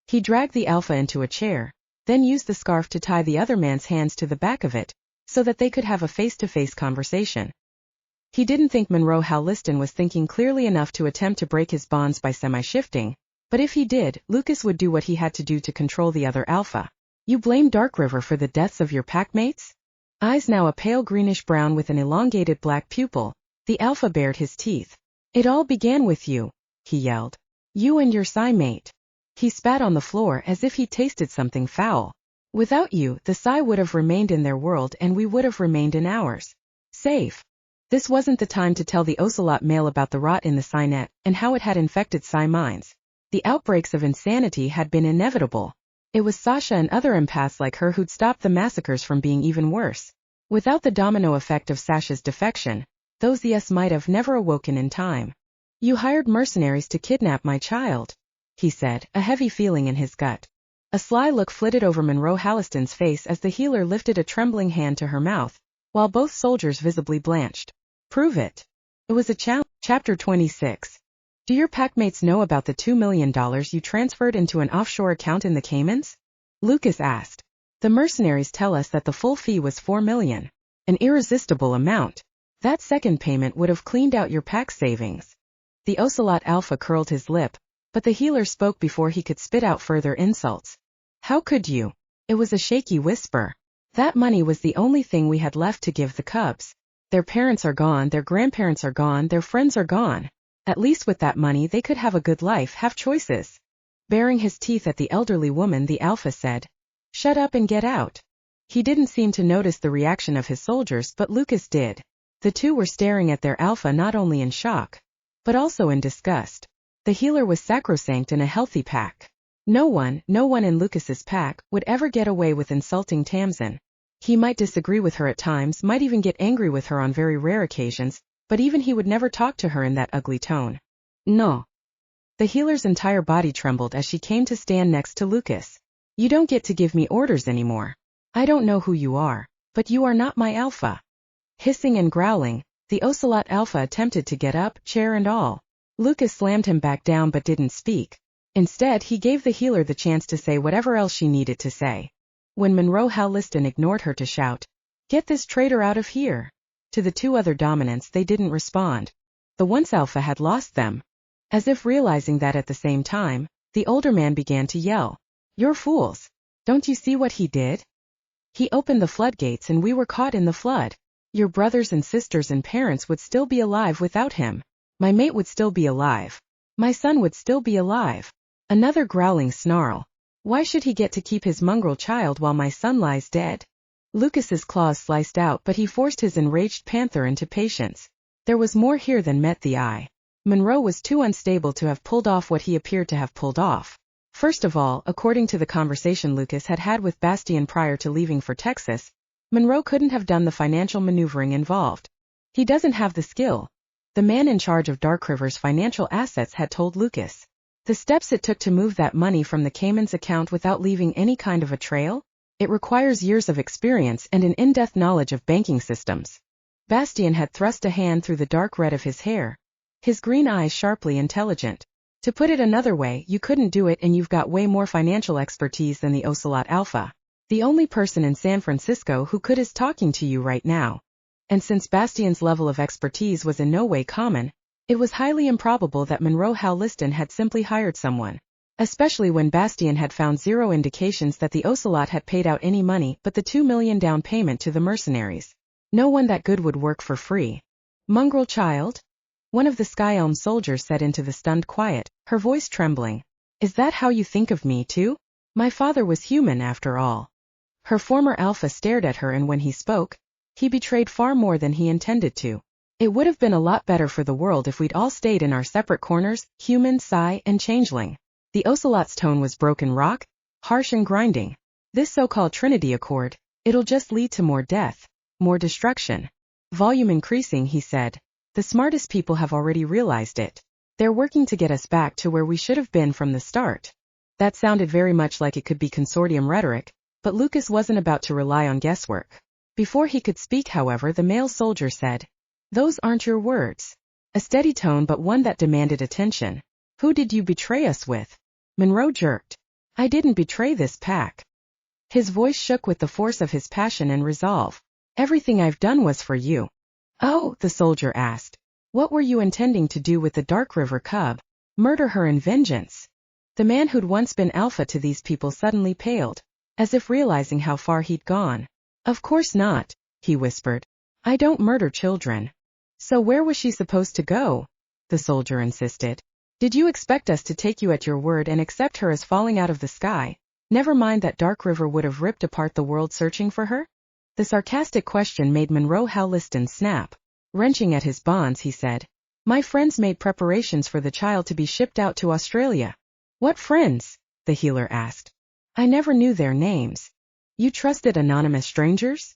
He dragged the alpha into a chair, then used the scarf to tie the other man's hands to the back of it, so that they could have a face-to-face conversation. He didn't think Monroe Halliston was thinking clearly enough to attempt to break his bonds by semi-shifting, but if he did, Lucas would do what he had to do to control the other alpha. "You blame DarkRiver for the deaths of your packmates?" Eyes now a pale greenish-brown with an elongated black pupil, the alpha bared his teeth. "It all began with you," he yelled. "You and your Psy mate." He spat on the floor as if he tasted something foul. "Without you, the Psy would have remained in their world and we would have remained in ours. Safe." This wasn't the time to tell the ocelot male about the rot in the Psy net and how it had infected Psy minds. The outbreaks of insanity had been inevitable. It was Sasha and other empaths like her who'd stopped the massacres from being even worse. Without the domino effect of Sasha's defection, those yes might have never awoken in time. "You hired mercenaries to kidnap my child." he said, a heavy feeling in his gut. A sly look flitted over Monroe Halliston's face as the healer lifted a trembling hand to her mouth, while both soldiers visibly blanched. Prove it. It was a challenge. Chapter 26. Do your packmates know about the $2 million you transferred into an offshore account in the Caymans? Lucas asked. The mercenaries tell us that the full fee was $4 million. An irresistible amount. That second payment would have cleaned out your pack savings. The Ocelot Alpha curled his lip, but the healer spoke before he could spit out further insults. How could you? It was a shaky whisper. That money was the only thing we had left to give the cubs. Their parents are gone, their grandparents are gone, their friends are gone. At least with that money they could have a good life, have choices. Baring his teeth at the elderly woman, the Alpha said, "Shut up and get out." He didn't seem to notice the reaction of his soldiers, but Lucas did. The two were staring at their Alpha not only in shock, but also in disgust. The healer was sacrosanct in a healthy pack. No one in Lucas's pack would ever get away with insulting Tamsin. He might disagree with her at times, might even get angry with her on very rare occasions, but even he would never talk to her in that ugly tone. No. The healer's entire body trembled as she came to stand next to Lucas. You don't get to give me orders anymore. I don't know who you are, but you are not my Alpha. Hissing and growling, the Ocelot Alpha attempted to get up, chair and all. Lucas slammed him back down but didn't speak. Instead, he gave the healer the chance to say whatever else she needed to say. When Monroe Halliston ignored her to shout, "Get this traitor out of here!" to the two other dominants, they didn't respond. The once Alpha had lost them. As if realizing that at the same time, the older man began to yell, "You're fools! Don't you see what he did? He opened the floodgates and we were caught in the flood. Your brothers and sisters and parents would still be alive without him. My mate would still be alive. My son would still be alive." Another growling snarl. "Why should he get to keep his mongrel child while my son lies dead?" Lucas's claws sliced out, but he forced his enraged panther into patience. There was more here than met the eye. Monroe was too unstable to have pulled off what he appeared to have pulled off. First of all, according to the conversation Lucas had had with Bastien prior to leaving for Texas, Monroe couldn't have done the financial maneuvering involved. He doesn't have the skill. The man in charge of DarkRiver's financial assets had told Lucas. The steps it took to move that money from the Cayman's account without leaving any kind of a trail? It requires years of experience and an in-depth knowledge of banking systems. Bastien had thrust a hand through the dark red of his hair, his green eyes sharply intelligent. To put it another way, you couldn't do it, and you've got way more financial expertise than the Ocelot Alpha. The only person in San Francisco who could is talking to you right now. And since Bastien's level of expertise was in no way common, it was highly improbable that Monroe Halliston had simply hired someone. Especially when Bastien had found zero indications that the Ocelot had paid out any money but the $2 million down payment to the mercenaries. No one that good would work for free. "Mongrel child?" One of the Sky Elm soldiers said into the stunned quiet, her voice trembling. "Is that how you think of me too? My father was human after all." Her former Alpha stared at her, and when he spoke, he betrayed far more than he intended to. "It would have been a lot better for the world if we'd all stayed in our separate corners, human, Psi, and changeling." The Ocelot's tone was broken rock, harsh and grinding. "This so-called Trinity Accord, it'll just lead to more death, more destruction." Volume increasing, he said. "The smartest people have already realized it. They're working to get us back to where we should have been from the start." That sounded very much like it could be consortium rhetoric, but Lucas wasn't about to rely on guesswork. Before he could speak, however, the male soldier said, "Those aren't your words." A steady tone, but one that demanded attention. "Who did you betray us with?" Monroe jerked. "I didn't betray this pack." His voice shook with the force of his passion and resolve. "Everything I've done was for you." "Oh," the soldier asked. "What were you intending to do with the DarkRiver cub? Murder her in vengeance?" The man who'd once been Alpha to these people suddenly paled, as if realizing how far he'd gone. "Of course not," he whispered. "I don't murder children." "So where was she supposed to go?" the soldier insisted. "Did you expect us to take you at your word and accept her as falling out of the sky? Never mind that DarkRiver would have ripped apart the world searching for her?" The sarcastic question made Monroe Halliston snap. Wrenching at his bonds, he said, "My friends made preparations for the child to be shipped out to Australia." "What friends?" the healer asked. "I never knew their names." "You trusted anonymous strangers?"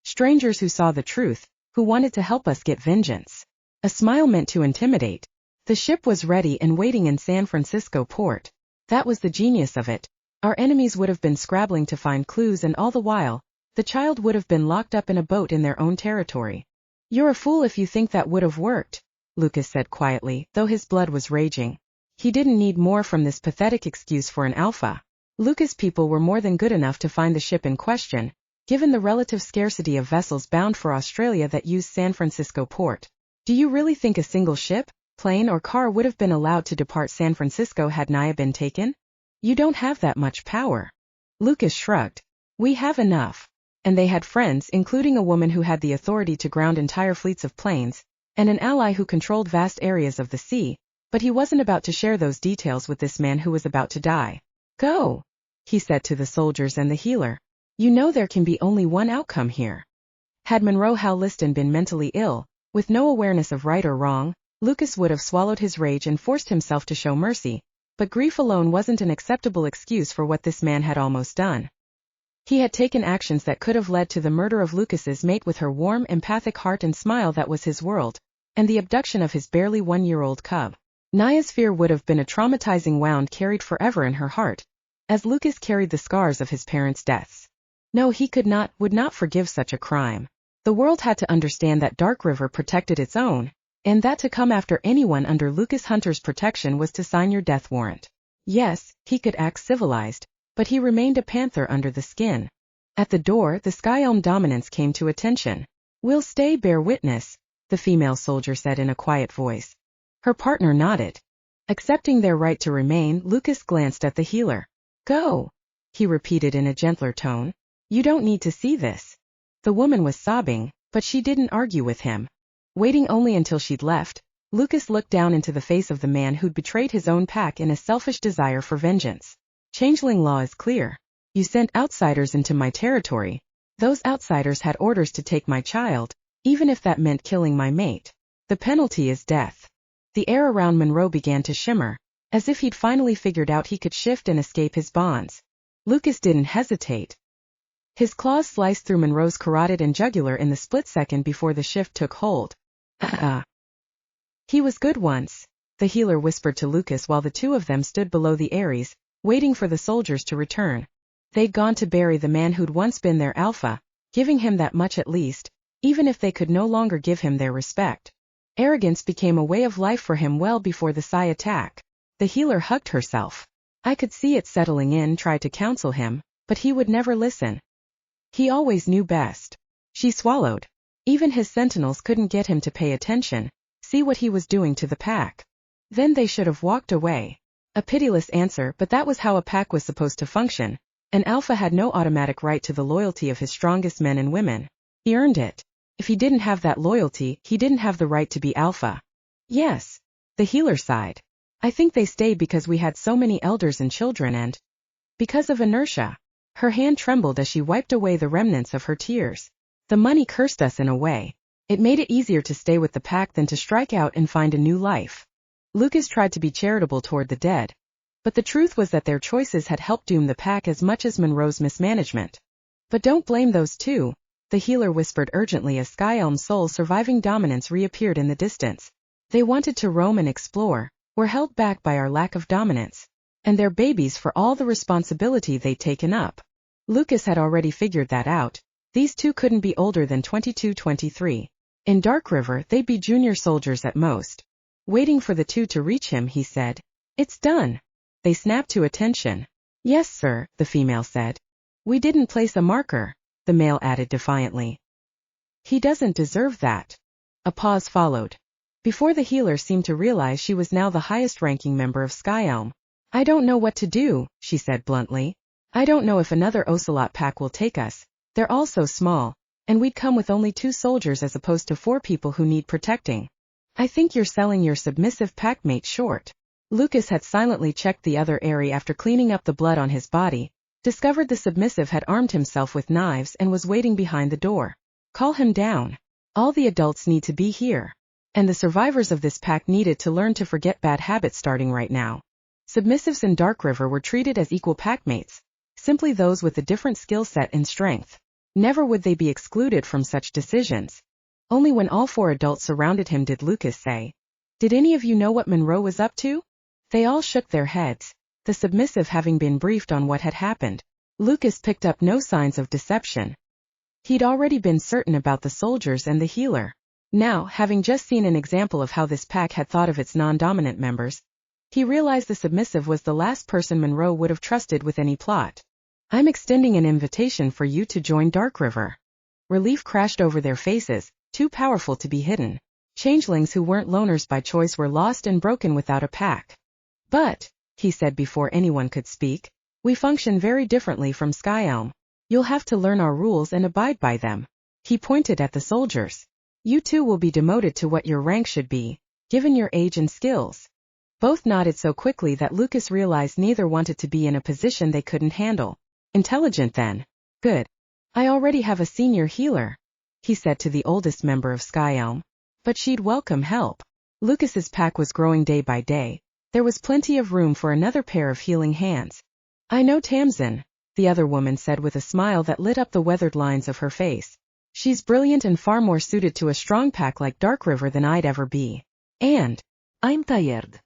"Strangers who saw the truth, who wanted to help us get vengeance." A smile meant to intimidate. The ship was ready and waiting in San Francisco port. That was the genius of it. Our enemies would have been scrabbling to find clues, and all the while, the child would have been locked up in a boat in their own territory. You're a fool if you think that would have worked, Lucas said quietly, though his blood was raging. He didn't need more from this pathetic excuse for an alpha. Lucas' people were more than good enough to find the ship in question, given the relative scarcity of vessels bound for Australia that used San Francisco port. Do you really think a single ship, plane or car would have been allowed to depart San Francisco had Naya been taken? You don't have that much power. Lucas shrugged. We have enough. And they had friends, including a woman who had the authority to ground entire fleets of planes, and an ally who controlled vast areas of the sea, but he wasn't about to share those details with this man who was about to die. Go, he said to the soldiers and the healer. You know there can be only one outcome here. Had Monroe Halliston been mentally ill, with no awareness of right or wrong, Lucas would have swallowed his rage and forced himself to show mercy, but grief alone wasn't an acceptable excuse for what this man had almost done. He had taken actions that could have led to the murder of Lucas's mate with her warm, empathic heart and smile that was his world, and the abduction of his barely one-year-old cub. Naya's fear would have been a traumatizing wound carried forever in her heart, as Lucas carried the scars of his parents' deaths. No, he would not forgive such a crime. The world had to understand that DarkRiver protected its own, and that to come after anyone under Lucas Hunter's protection was to sign your death warrant. Yes, he could act civilized, but he remained a panther under the skin. At the door, the Skyelm dominance came to attention. We'll stay, bear witness, the female soldier said in a quiet voice. Her partner nodded. Accepting their right to remain, Lucas glanced at the healer. Go, he repeated in a gentler tone. You don't need to see this. The woman was sobbing, but she didn't argue with him. Waiting only until she'd left, Lucas looked down into the face of the man who'd betrayed his own pack in a selfish desire for vengeance. Changeling law is clear. You sent outsiders into my territory. Those outsiders had orders to take my child, even if that meant killing my mate. The penalty is death. The air around Monroe began to shimmer, as if he'd finally figured out he could shift and escape his bonds. Lucas didn't hesitate. His claws sliced through Monroe's carotid and jugular in the split second before the shift took hold. He was good once, the healer whispered to Lucas while the two of them stood below the Ares, waiting for the soldiers to return. They'd gone to bury the man who'd once been their alpha, giving him that much at least, even if they could no longer give him their respect. Arrogance became a way of life for him well before the Psi attack. The healer hugged herself. I could see it settling in, tried to counsel him, but he would never listen. He always knew best. She swallowed. Even his sentinels couldn't get him to pay attention, see what he was doing to the pack. Then they should have walked away. A pitiless answer, but that was how a pack was supposed to function. An alpha had no automatic right to the loyalty of his strongest men and women. He earned it. If he didn't have that loyalty, he didn't have the right to be alpha. Yes. The healer sighed. I think they stayed because we had so many elders and children and because of inertia. Her hand trembled as she wiped away the remnants of her tears. The money cursed us in a way. It made it easier to stay with the pack than to strike out and find a new life. Lucas tried to be charitable toward the dead, but the truth was that their choices had helped doom the pack as much as Monroe's mismanagement. But don't blame those two, the healer whispered urgently as Skyelm's sole surviving dominance reappeared in the distance. They wanted to roam and explore, were held back by our lack of dominance, and their babies for all the responsibility they'd taken up. Lucas had already figured that out. These two couldn't be older than 22-23. In DarkRiver, they'd be junior soldiers at most. Waiting for the two to reach him, he said, It's done. They snapped to attention. Yes, sir, the female said. We didn't place a marker, the male added defiantly. He doesn't deserve that. A pause followed. Before the healer seemed to realize she was now the highest-ranking member of Skyelm. I don't know what to do, she said bluntly. I don't know if another Ocelot pack will take us. They're all so small, and we'd come with only 2 soldiers as opposed to 4 people who need protecting. I think you're selling your submissive packmate short. Lucas had silently checked the other area after cleaning up the blood on his body, discovered the submissive had armed himself with knives and was waiting behind the door. Call him down. All the adults need to be here. And the survivors of this pack needed to learn to forget bad habits starting right now. Submissives in DarkRiver were treated as equal packmates, simply those with a different skill set and strength. Never would they be excluded from such decisions. Only when all 4 adults surrounded him did Lucas say, Did any of you know what Monroe was up to? They all shook their heads. the submissive having been briefed on what had happened. Lucas picked up no signs of deception. He'd already been certain about the soldiers and the healer. Now, having just seen an example of how this pack had thought of its non-dominant members, he realized the submissive was the last person Monroe would have trusted with any plot. "I'm extending an invitation for you to join DarkRiver." Relief crashed over their faces, too powerful to be hidden. Changelings who weren't loners by choice were lost and broken without a pack. "But," he said before anyone could speak, "we function very differently from Skyelm. You'll have to learn our rules and abide by them." He pointed at the soldiers. "You too will be demoted to what your rank should be, given your age and skills." Both nodded so quickly that Lucas realized neither wanted to be in a position they couldn't handle. "Intelligent then. Good. I already have a senior healer," he said to the oldest member of Skyelm. "But she'd welcome help." Lucas's pack was growing day by day. There was plenty of room for another pair of healing hands. "I know Tamsin," the other woman said with a smile that lit up the weathered lines of her face. "She's brilliant and far more suited to a strong pack like DarkRiver than I'd ever be. And I'm tired.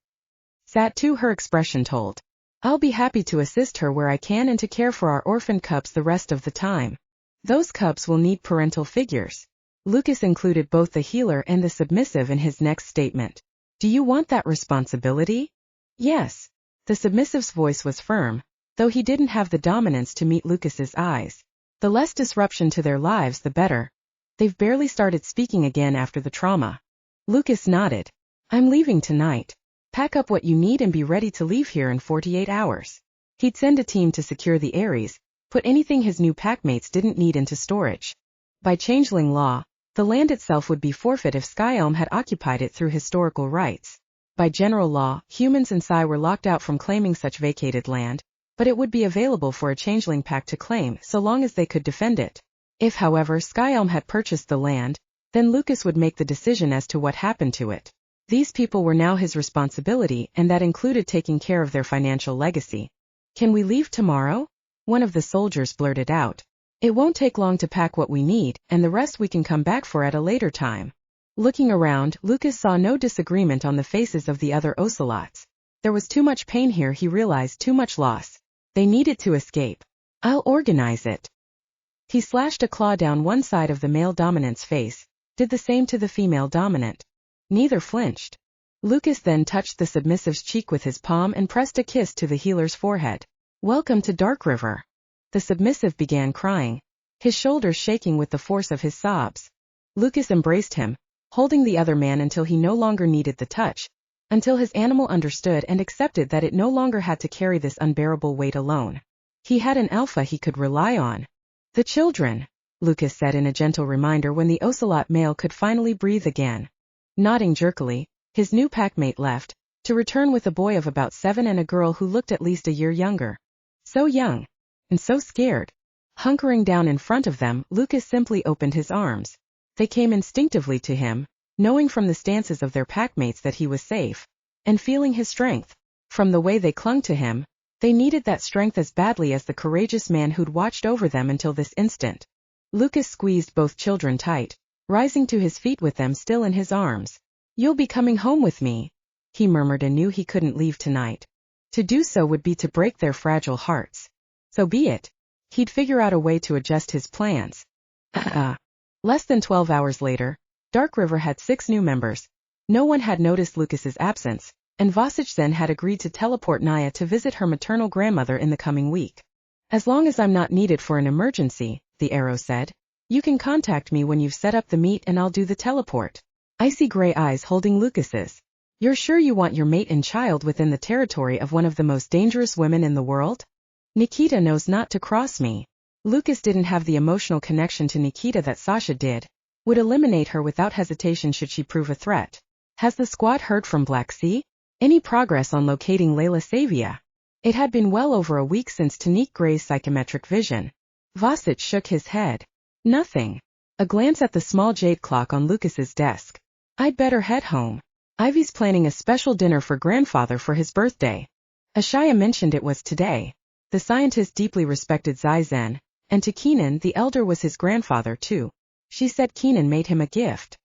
Sat too, her expression told. "I'll be happy to assist her where I can and to care for our orphan cubs the rest of the time. Those cubs will need parental figures." Lucas included both the healer and the submissive in his next statement. "Do you want that responsibility?" "Yes." The submissive's voice was firm, though he didn't have the dominance to meet Lucas's eyes. The less disruption to their lives the better. They've barely started speaking again after the trauma. Lucas nodded. "I'm leaving tonight. Pack up what you need and be ready to leave here in 48 hours. He'd send a team to secure the Ares, put anything his new packmates didn't need into storage. By changeling law, the land itself would be forfeit if Skyelm had occupied it through historical rights. By general law, humans and Psi were locked out from claiming such vacated land, but it would be available for a changeling pack to claim so long as they could defend it. If, however, Skyelm had purchased the land, then Lucas would make the decision as to what happened to it. These people were now his responsibility, and that included taking care of their financial legacy. "Can we leave tomorrow?" one of the soldiers blurted out. "It won't take long to pack what we need, and the rest we can come back for at a later time." Looking around, Lucas saw no disagreement on the faces of the other ocelots. There was too much pain here, he realized, too much loss. They needed to escape. "I'll organize it." He slashed a claw down one side of the male dominant's face, did the same to the female dominant. Neither flinched. Lucas then touched the submissive's cheek with his palm and pressed a kiss to the healer's forehead. "Welcome to DarkRiver." The submissive began crying, his shoulders shaking with the force of his sobs. Lucas embraced him, holding the other man until he no longer needed the touch, until his animal understood and accepted that it no longer had to carry this unbearable weight alone. He had an alpha he could rely on. "The children," Lucas said in a gentle reminder when the ocelot male could finally breathe again. Nodding jerkily, his new packmate left, to return with a boy of about 7 and a girl who looked at least a year younger. So young. And so scared. Hunkering down in front of them, Lucas simply opened his arms. They came instinctively to him, knowing from the stances of their packmates that he was safe, and feeling his strength. From the way they clung to him, they needed that strength as badly as the courageous man who'd watched over them until this instant. Lucas squeezed both children tight, rising to his feet with them still in his arms. "You'll be coming home with me," he murmured, and knew he couldn't leave tonight. To do so would be to break their fragile hearts. So be it. He'd figure out a way to adjust his plans. Less than 12 hours later, DarkRiver had 6 new members. No one had noticed Lucas's absence, and Vasiczen had agreed to teleport Naya to visit her maternal grandmother in the coming week. "As long as I'm not needed for an emergency," the arrow said, "you can contact me when you've set up the meet and I'll do the teleport." Icy gray eyes holding Lucas's. "You're sure you want your mate and child within the territory of one of the most dangerous women in the world? Nikita knows not to cross me." Lucas didn't have the emotional connection to Nikita that Sasha did. Would eliminate her without hesitation should she prove a threat. "Has the squad heard from Black Sea? Any progress on locating Layla Savia?" It had been well over a week since Tanique Gray's psychometric vision. Vasic shook his head. "Nothing." A glance at the small jade clock on Lucas's desk. "I'd better head home. Ivy's planning a special dinner for grandfather for his birthday. Ashaya mentioned it was today." The scientist deeply respected Zaizen, and to Keenan the elder was his grandfather too. She said Keenan made him a gift.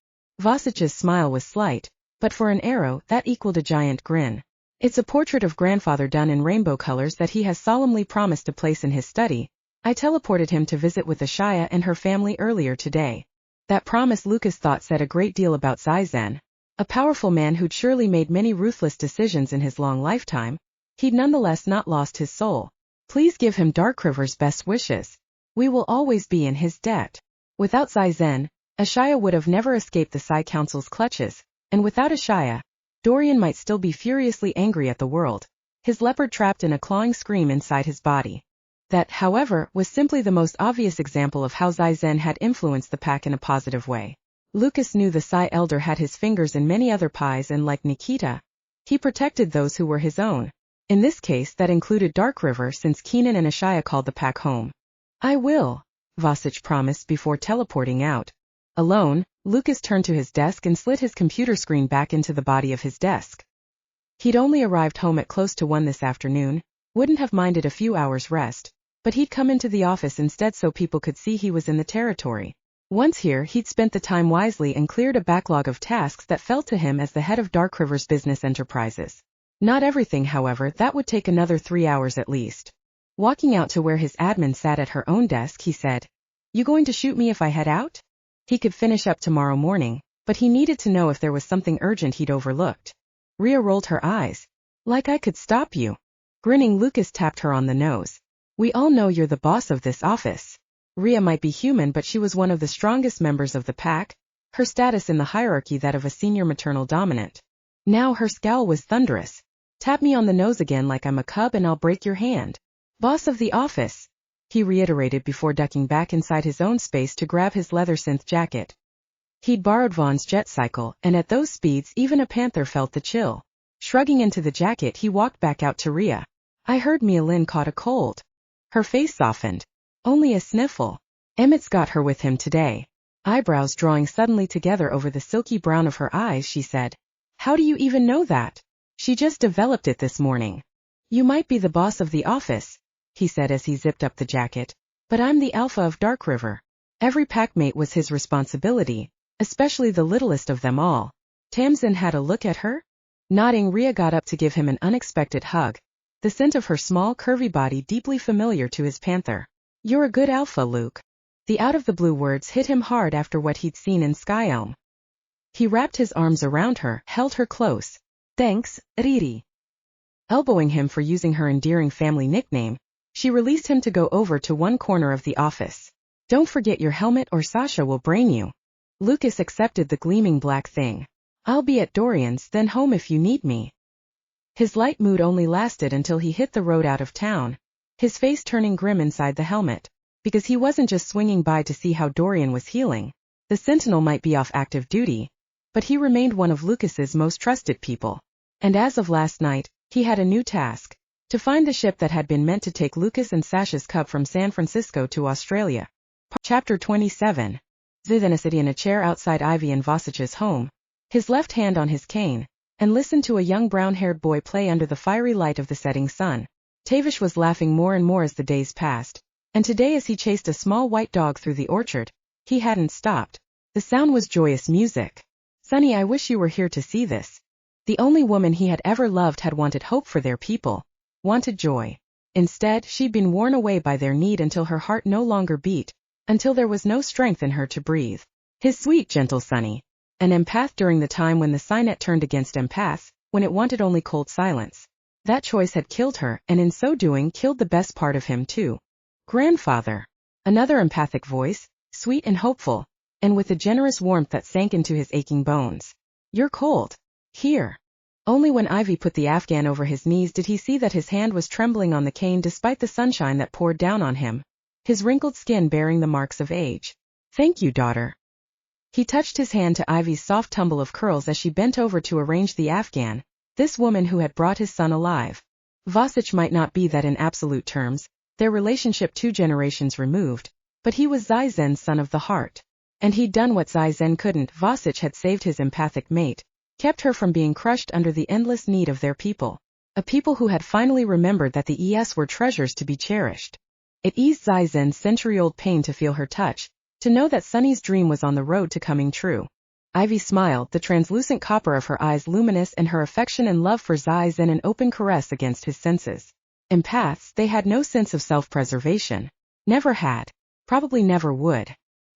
Vasic's smile was slight, but for an arrow that equaled a giant grin. It's a portrait of grandfather done in rainbow colors that he has solemnly promised to place in his study. I teleported him to visit with Ashaya and her family earlier today. That promise Lucas thought said a great deal about Zaizen. A powerful man who'd surely made many ruthless decisions in his long lifetime. He'd nonetheless not lost his soul. Please give him DarkRiver's best wishes. We will always be in his debt. Without Zaizen, Ashaya would have never escaped the Psi Council's clutches, and without Ashaya, Dorian might still be furiously angry at the world, his leopard trapped in a clawing scream inside his body. That, however, was simply the most obvious example of how Zaizen had influenced the pack in a positive way. Lucas knew the Psi Elder had his fingers in many other pies and like Nikita, he protected those who were his own. In this case that included DarkRiver since Keenan and Ashaya called the pack home. I will, Vasich promised before teleporting out. Alone, Lucas turned to his desk and slid his computer screen back into the body of his desk. He'd only arrived home at close to 1 this afternoon, wouldn't have minded a few hours rest, but he'd come into the office instead so people could see he was in the territory. Once here he'd spent the time wisely and cleared a backlog of tasks that fell to him as the head of DarkRiver's business enterprises. Not everything, however, that would take another 3 hours at least. Walking out to where his admin sat at her own desk, he said, "You going to shoot me if I head out?" He could finish up tomorrow morning, but he needed to know if there was something urgent he'd overlooked. Rhea rolled her eyes. "Like I could stop you." Grinning, Lucas tapped her on the nose. "We all know you're the boss of this office." Rhea might be human, but she was one of the strongest members of the pack, her status in the hierarchy that of a senior maternal dominant. Now her scowl was thunderous. "Tap me on the nose again like I'm a cub and I'll break your hand." "Boss of the office," he reiterated before ducking back inside his own space to grab his leather synth jacket. He'd borrowed Vaughn's jet cycle, and at those speeds even a panther felt the chill. Shrugging into the jacket, he walked back out to Rhea. "I heard Mia Lin caught a cold." Her face softened. "Only a sniffle. Emmett's got her with him today." Eyebrows drawing suddenly together over the silky brown of her eyes, she said, "How do you even know that?" "She just developed it this morning." "You might be the boss of the office," he said as he zipped up the jacket, "but I'm the alpha of DarkRiver. Every packmate was his responsibility, especially the littlest of them all." Tamsin had a look at her. Nodding, Rhea got up to give him an unexpected hug, the scent of her small, curvy body deeply familiar to his panther. "You're a good alpha, Luke." The out-of-the-blue words hit him hard after what he'd seen in Skyelm. He wrapped his arms around her, held her close. "Thanks, Riri." Elbowing him for using her endearing family nickname, she released him to go over to one corner of the office. "Don't forget your helmet or Sasha will brain you." Lucas accepted the gleaming black thing. "I'll be at Dorian's, then home if you need me." His light mood only lasted until he hit the road out of town, his face turning grim inside the helmet, because he wasn't just swinging by to see how Dorian was healing. The Sentinel might be off active duty, but he remained one of Lucas's most trusted people. And as of last night, he had a new task: to find the ship that had been meant to take Lucas and Sasha's cub from San Francisco to Australia. Chapter 27. Zidane sat in a chair outside Ivy and Vasich's home, his left hand on his cane, and listened to a young brown-haired boy play under the fiery light of the setting sun. Tavish was laughing more and more as the days passed, and today as he chased a small white dog through the orchard, he hadn't stopped. The sound was joyous music. "Sonny, I wish you were here to see this." The only woman he had ever loved had wanted hope for their people, wanted joy. Instead, she'd been worn away by their need until her heart no longer beat, until there was no strength in her to breathe. His sweet, gentle Sonny, an empath during the time when the Signet turned against empaths, when it wanted only cold silence. That choice had killed her, and in so doing killed the best part of him too. "Grandfather." Another empathic voice, sweet and hopeful, and with a generous warmth that sank into his aching bones. "You're cold. Here." Only when Ivy put the Afghan over his knees did he see that his hand was trembling on the cane despite the sunshine that poured down on him, his wrinkled skin bearing the marks of age. "Thank you, daughter." He touched his hand to Ivy's soft tumble of curls as she bent over to arrange the Afghan, this woman who had brought his son alive. Vasich might not be that in absolute terms, their relationship 2 generations removed, but he was Zaizen's son of the heart. And he'd done what Zaizen couldn't. Vasich had saved his empathic mate, kept her from being crushed under the endless need of their people. A people who had finally remembered that the ES were treasures to be cherished. It eased Zaizen's century-old pain to feel her touch, to know that Sunny's dream was on the road to coming true. Ivy smiled, the translucent copper of her eyes luminous, and her affection and love for Zai Zhen an open caress against his senses. Empaths, they had no sense of self-preservation. Never had. Probably never would.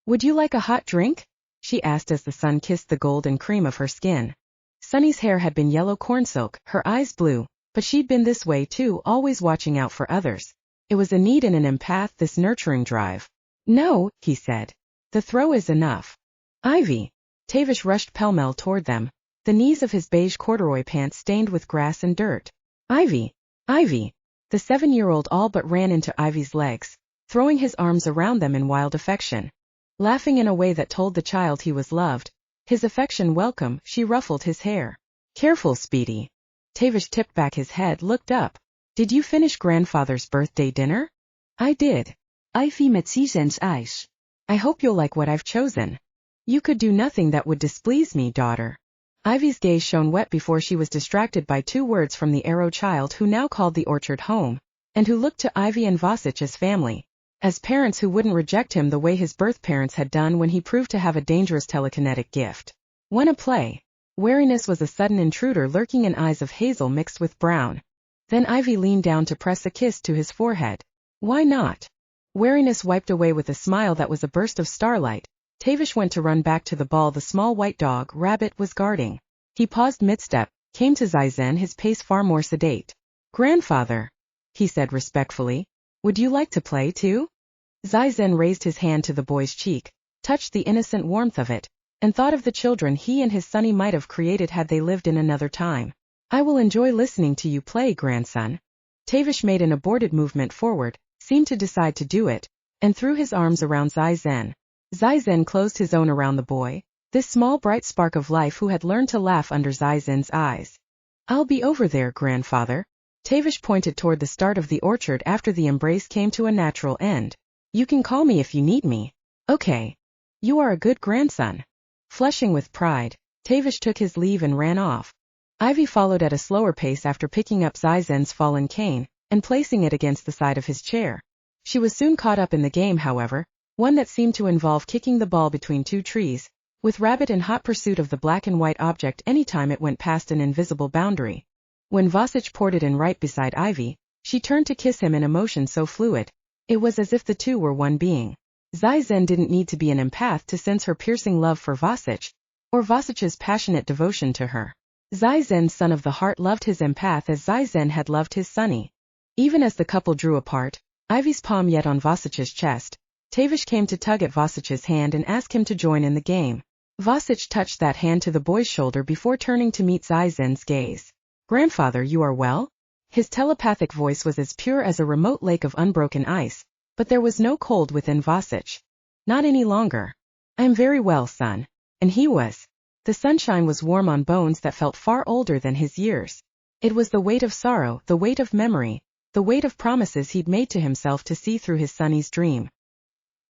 Would you like a hot drink? She asked as the sun kissed the gold and cream of her skin. Sunny's hair had been yellow cornsilk, her eyes blue, but she'd been this way too, always watching out for others. It was a need in an empath, this nurturing drive. No, he said. The throw is enough. Ivy. Tavish rushed pell-mell toward them, the knees of his beige corduroy pants stained with grass and dirt. Ivy. Ivy. The 7-year-old all but ran into Ivy's legs, throwing his arms around them in wild affection. Laughing in a way that told the child he was loved, his affection welcome, she ruffled his hair. Careful, Speedy. Tavish tipped back his head, looked up. Did you finish grandfather's birthday dinner? I did. Ivy met Zai Zhen's eyes. I hope you'll like what I've chosen. You could do nothing that would displease me, daughter. Ivy's gaze shone wet before she was distracted by 2 words from the arrow child who now called the orchard home, and who looked to Ivy and Vasich as family, as parents who wouldn't reject him the way his birth parents had done when he proved to have a dangerous telekinetic gift. Wanna play? Wariness was a sudden intruder lurking in eyes of hazel mixed with brown. Then Ivy leaned down to press a kiss to his forehead. Why not? Wariness wiped away with a smile that was a burst of starlight. Tavish went to run back to the ball the small white dog, Rabbit, was guarding. He paused mid-step, came to Zai Zhen, his pace far more sedate. Grandfather, he said respectfully, would you like to play too? Zai Zhen raised his hand to the boy's cheek, touched the innocent warmth of it, and thought of the children he and his sonny might have created had they lived in another time. I will enjoy listening to you play, grandson. Tavish made an aborted movement forward, seemed to decide to do it, and threw his arms around Zai Zhen. Zai Zhen closed his own around the boy, this small bright spark of life who had learned to laugh under Zai Zhen's eyes. I'll be over there, grandfather. Tavish pointed toward the start of the orchard after the embrace came to a natural end. You can call me if you need me. Okay. You are a good grandson. Flushing with pride, Tavish took his leave and ran off. Ivy followed at a slower pace after picking up Zai Zhen's fallen cane and placing it against the side of his chair. She was soon caught up in the game, however, one that seemed to involve kicking the ball between 2 trees, with Rabbit in hot pursuit of the black and white object anytime it went past an invisible boundary. When Vasich ported in right beside Ivy, she turned to kiss him in a motion so fluid, it was as if the two were one being. Zai Zhen didn't need to be an empath to sense her piercing love for Vasich, or Vasich's passionate devotion to her. Zai Zhen's son of the heart loved his empath as Zai Zhen had loved his sonny. Even as the couple drew apart, Ivy's palm yet on Vasich's chest, Tavish came to tug at Vasich's hand and ask him to join in the game. Vasich touched that hand to the boy's shoulder before turning to meet Zai Zhen's gaze. Grandfather, you are well? His telepathic voice was as pure as a remote lake of unbroken ice, but there was no cold within Vasich. Not any longer. I am very well, son. And he was. The sunshine was warm on bones that felt far older than his years. It was the weight of sorrow, the weight of memory, the weight of promises he'd made to himself to see through his sonny's dream.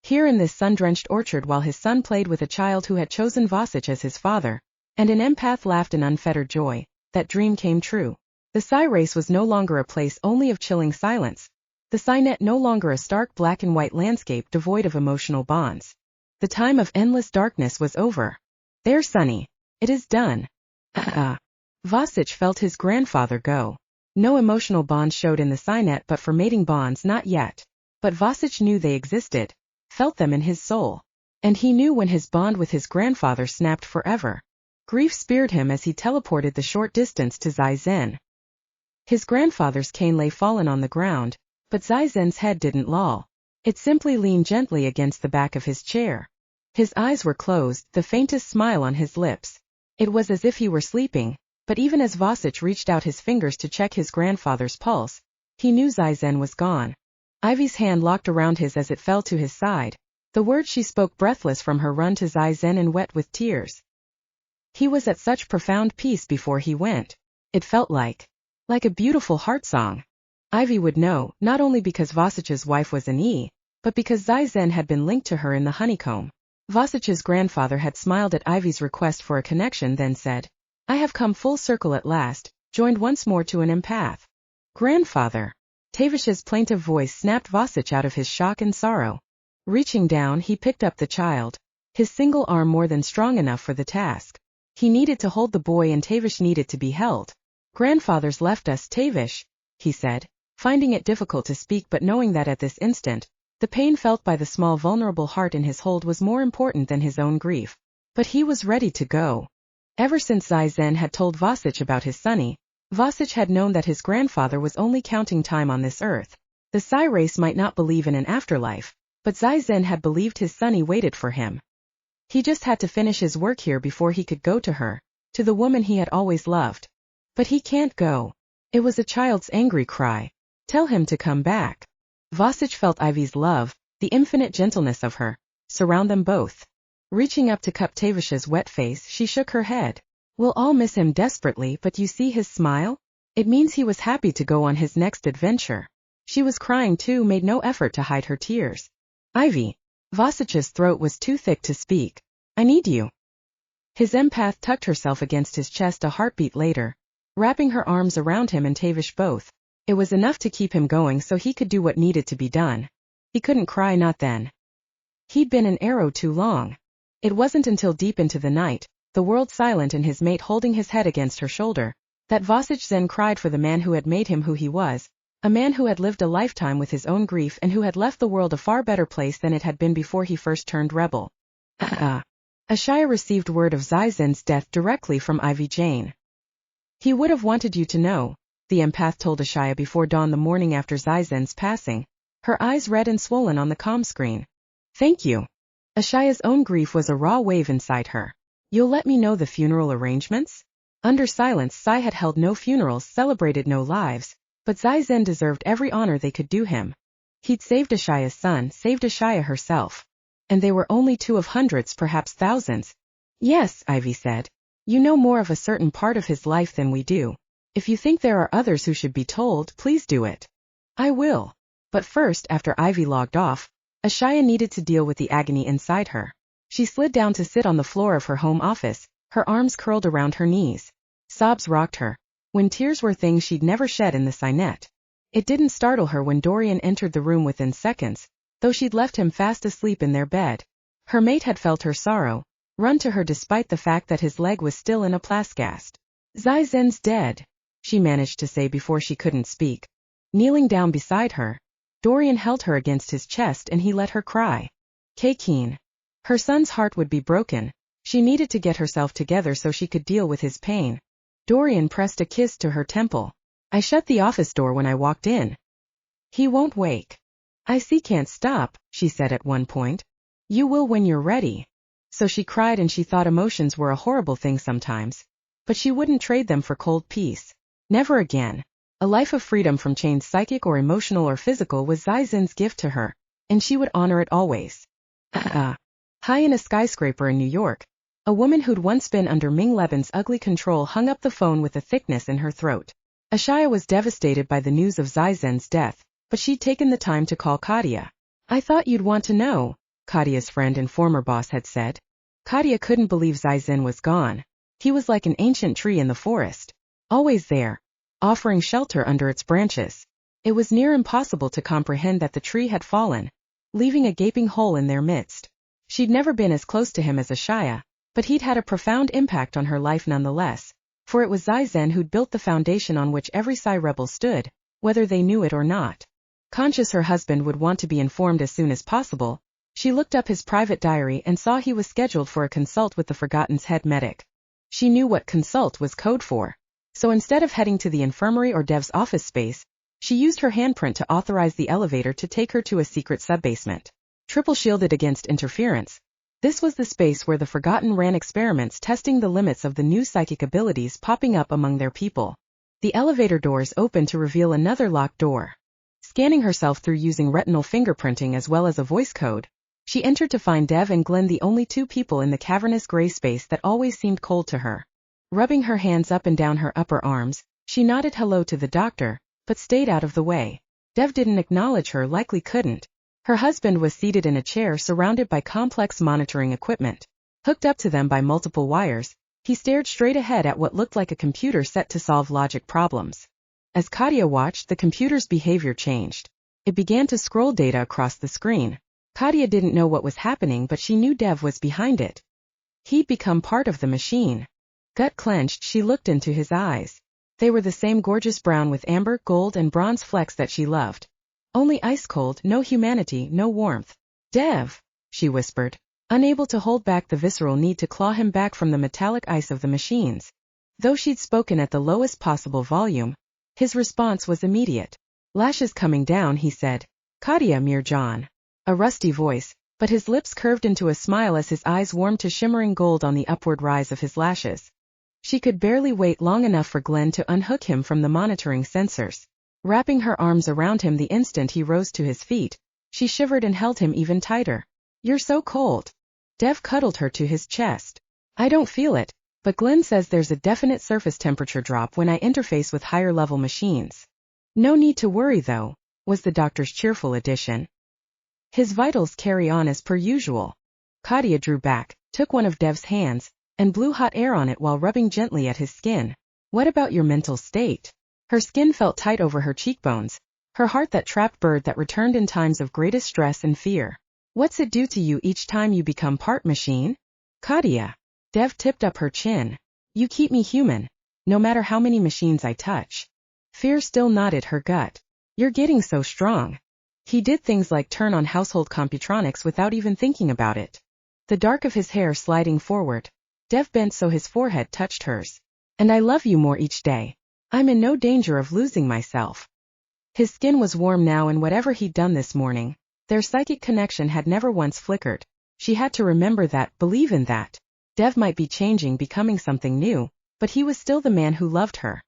Here in this sun-drenched orchard while his son played with a child who had chosen Vasich as his father, and an empath laughed in unfettered joy, that dream came true. The Psy race was no longer a place only of chilling silence. The Psynet no longer a stark black and white landscape devoid of emotional bonds. The time of endless darkness was over. There, sonny. It is done. Vasich felt his grandfather go. No emotional bonds showed in the Psynet but for mating bonds not yet. But Vasich knew they existed, felt them in his soul. And he knew when his bond with his grandfather snapped forever. Grief speared him as he teleported the short distance to Zai Zhen. His grandfather's cane lay fallen on the ground, but Zai Zhen's head didn't loll. It simply leaned gently against the back of his chair. His eyes were closed, the faintest smile on his lips. It was as if he were sleeping, but even as Vasich reached out his fingers to check his grandfather's pulse, he knew Zai Zhen was gone. Ivy's hand locked around his as it fell to his side, the words she spoke breathless from her run to Zai Zhen and wet with tears. He was at such profound peace before he went. It felt like a beautiful heart song. Ivy would know, not only because Vasich's wife was an E, but because Zai Zhen had been linked to her in the honeycomb. Vasich's grandfather had smiled at Ivy's request for a connection, then said, I have come full circle at last, joined once more to an empath. Grandfather. Tavish's plaintive voice snapped Vasich out of his shock and sorrow. Reaching down, he picked up the child. his single arm more than strong enough for the task. He needed to hold the boy and Tavish needed to be held. "Grandfather's left us, Tavish," he said, finding it difficult to speak but knowing that at this instant, the pain felt by the small vulnerable heart in his hold was more important than his own grief. But he was ready to go. Ever since Zai-Zen had told Vasich about his sonny, Vasich had known that his grandfather was only counting time on this earth. The Sai race might not believe in an afterlife, but Zai-Zen had believed his sonny waited for him. He just had to finish his work here before he could go to her, to the woman he had always loved. But he can't go. It was a child's angry cry. Tell him to come back. Vasich felt Ivy's love, the infinite gentleness of her, surround them both. Reaching up to cup Tavish's wet face, she shook her head. "We'll all miss him desperately, but you see his smile? It means he was happy to go on his next adventure." She was crying too, made no effort to hide her tears. "Ivy." Vasich's throat was too thick to speak. "I need you." His empath tucked herself against his chest a heartbeat later, wrapping her arms around him and Tavish both. It was enough to keep him going so he could do what needed to be done. He couldn't cry, not then. He'd been an arrow too long. It wasn't until deep into the night, the world silent and his mate holding his head against her shoulder, that Vasich Zen cried for the man who had made him who he was, a man who had lived a lifetime with his own grief and who had left the world a far better place than it had been before he first turned rebel. Ashaya received word of Zai-Zen's death directly from Ivy Jane. "He would have wanted you to know," the empath told Ashaya before dawn the morning after Zai-Zen's passing, her eyes red and swollen on the comm screen. "Thank you." Ashaya's own grief was a raw wave inside her. "You'll let me know the funeral arrangements?" Under silence, Sai had held no funerals, celebrated no lives, but Zai-Zen deserved every honor they could do him. He'd saved Ashaya's son, saved Ashaya herself. And they were only two of hundreds, perhaps thousands. "Yes," Ivy said. "You know more of a certain part of his life than we do. If you think there are others who should be told, please do it." "I will." But first, after Ivy logged off, Ashaya needed to deal with the agony inside her. She slid down to sit on the floor of her home office, her arms curled around her knees. Sobs rocked her. When tears were things she'd never shed in the Sinet. It didn't startle her when Dorian entered the room within seconds, though she'd left him fast asleep in their bed. Her mate had felt her sorrow, run to her despite the fact that his leg was still in a plascast. "Zai-Zen's dead," she managed to say before she couldn't speak. Kneeling down beside her, Dorian held her against his chest and he let her cry. Keen. Her son's heart would be broken. She needed to get herself together so she could deal with his pain. Dorian pressed a kiss to her temple. "I shut the office door when I walked in. He won't wake." "I see, can't stop," she said at one point. "You will when you're ready." So she cried and she thought emotions were a horrible thing sometimes. But she wouldn't trade them for cold peace. Never again. A life of freedom from chains, psychic or emotional or physical, was Zai-Zen's gift to her, and she would honor it always. High in a skyscraper in New York, a woman who'd once been under Ming Leban's ugly control hung up the phone with a thickness in her throat. Ashaya was devastated by the news of Zai-Zen's death, but she'd taken the time to call Kadia. "I thought you'd want to know," Kadia's friend and former boss had said. Kadia couldn't believe Zai-Zen was gone. He was like an ancient tree in the forest, always there, offering shelter under its branches. It was near impossible to comprehend that the tree had fallen, leaving a gaping hole in their midst. She'd never been as close to him as Ashaya, but he'd had a profound impact on her life nonetheless, for it was Zai-Zen who'd built the foundation on which every Sai rebel stood, whether they knew it or not. Conscious her husband would want to be informed as soon as possible, she looked up his private diary and saw he was scheduled for a consult with the Forgotten's head medic. She knew what consult was code for. So instead of heading to the infirmary or Dev's office space, she used her handprint to authorize the elevator to take her to a secret subbasement. Triple shielded against interference, this was the space where the Forgotten ran experiments testing the limits of the new psychic abilities popping up among their people. The elevator doors opened to reveal another locked door. Scanning herself through using retinal fingerprinting as well as a voice code, she entered to find Dev and Glenn, the only two people in the cavernous gray space that always seemed cold to her. Rubbing her hands up and down her upper arms, she nodded hello to the doctor, but stayed out of the way. Dev didn't acknowledge her, likely couldn't. Her husband was seated in a chair surrounded by complex monitoring equipment. Hooked up to them by multiple wires, he stared straight ahead at what looked like a computer set to solve logic problems. As Kadia watched, the computer's behavior changed. It began to scroll data across the screen. Katia didn't know what was happening, but she knew Dev was behind it. He'd become part of the machine. Gut clenched, she looked into his eyes. They were the same gorgeous brown with amber, gold and bronze flecks that she loved. Only ice cold, no humanity, no warmth. Dev, she whispered, unable to hold back the visceral need to claw him back from the metallic ice of the machines. Though she'd spoken at the lowest possible volume, his response was immediate. Lashes coming down, he said. Katia Mirjan. A rusty voice, but his lips curved into a smile as his eyes warmed to shimmering gold on the upward rise of his lashes. She could barely wait long enough for Glenn to unhook him from the monitoring sensors. Wrapping her arms around him the instant he rose to his feet, she shivered and held him even tighter. You're so cold. Dev cuddled her to his chest. I don't feel it, but Glenn says there's a definite surface temperature drop when I interface with higher-level machines. No need to worry though, was the doctor's cheerful addition. His vitals carry on as per usual. Katia drew back, took one of Dev's hands, and blew hot air on it while rubbing gently at his skin. What about your mental state? Her skin felt tight over her cheekbones, her heart that trapped bird that returned in times of greatest stress and fear. What's it do to you each time you become part machine? Katia. Dev tipped up her chin. You keep me human, no matter how many machines I touch. Fear still knotted her gut. You're getting so strong. He did things like turn on household computronics without even thinking about it. The dark of his hair sliding forward. Dev bent so his forehead touched hers. And I love you more each day. I'm in no danger of losing myself. His skin was warm now, and whatever he'd done this morning, their psychic connection had never once flickered. She had to remember that, believe in that. Dev might be changing, becoming something new, but he was still the man who loved her.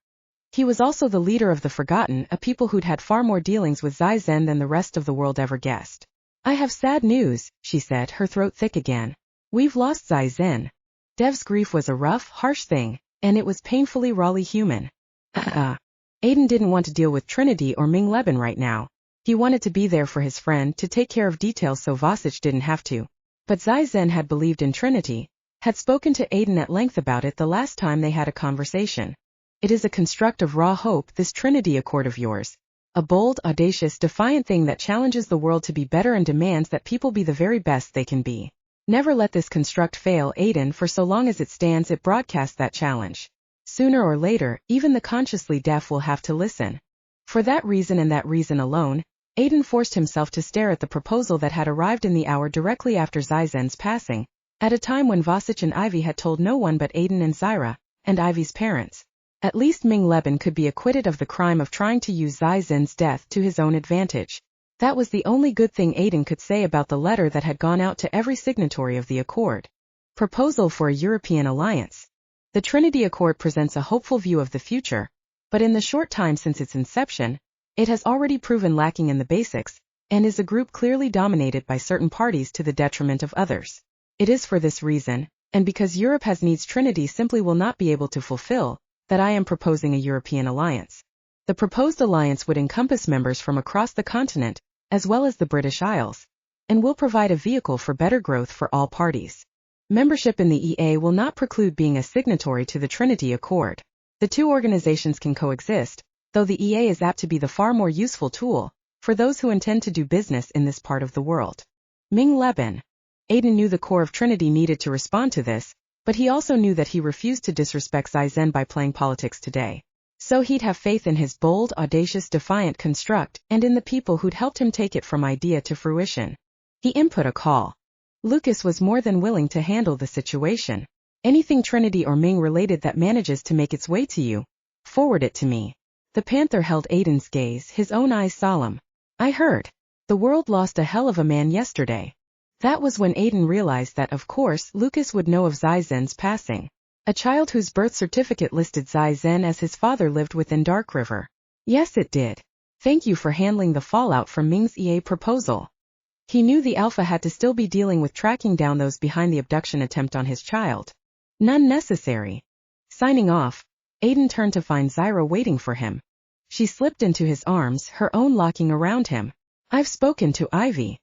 He was also the leader of the Forgotten, a people who'd had far more dealings with Zai-Zen than the rest of the world ever guessed. I have sad news, she said, her throat thick again. We've lost Zai-Zen. Dev's grief was a rough, harsh thing, and it was painfully rawly human. Aiden didn't want to deal with Trinity or Ming Leben right now. He wanted to be there for his friend, to take care of details so Vasich didn't have to. But Zai-Zen had believed in Trinity, had spoken to Aiden at length about it the last time they had a conversation. It is a construct of raw hope, this Trinity Accord of yours. A bold, audacious, defiant thing that challenges the world to be better and demands that people be the very best they can be. Never let this construct fail, Aiden, for so long as it stands it broadcasts that challenge. Sooner or later, even the consciously deaf will have to listen. For that reason and that reason alone, Aiden forced himself to stare at the proposal that had arrived in the hour directly after Zai-Zen's passing, at a time when Vasich and Ivy had told no one but Aiden and Zaira, and Ivy's parents. At least Ming Leben could be acquitted of the crime of trying to use Zai-Zen's death to his own advantage. That was the only good thing Aiden could say about the letter that had gone out to every signatory of the Accord. Proposal for a European alliance. The Trinity Accord presents a hopeful view of the future, but in the short time since its inception, it has already proven lacking in the basics, and is a group clearly dominated by certain parties to the detriment of others. It is for this reason, and because Europe has needs Trinity simply will not be able to fulfill, that I am proposing a European alliance. The proposed alliance would encompass members from across the continent, as well as the British Isles, and will provide a vehicle for better growth for all parties. Membership in the EA will not preclude being a signatory to the Trinity Accord. The two organizations can coexist, though the EA is apt to be the far more useful tool for those who intend to do business in this part of the world. Ming Leben. Aiden knew the core of Trinity needed to respond to this, but he also knew that he refused to disrespect Zai-Zen by playing politics today. So he'd have faith in his bold, audacious, defiant construct, and in the people who'd helped him take it from idea to fruition. He input a call. Lucas was more than willing to handle the situation. Anything Trinity or Ming related that manages to make its way to you, forward it to me. The Panther held Aiden's gaze, his own eyes solemn. I heard. The world lost a hell of a man yesterday. That was when Aiden realized that, of course, Lucas would know of Zai-Zen's passing. A child whose birth certificate listed Zai-Zen as his father lived within DarkRiver. Yes, it did. Thank you for handling the fallout from Ming's EA proposal. He knew the Alpha had to still be dealing with tracking down those behind the abduction attempt on his child. None necessary. Signing off, Aiden turned to find Zaira waiting for him. She slipped into his arms, her own locking around him. I've spoken to Ivy.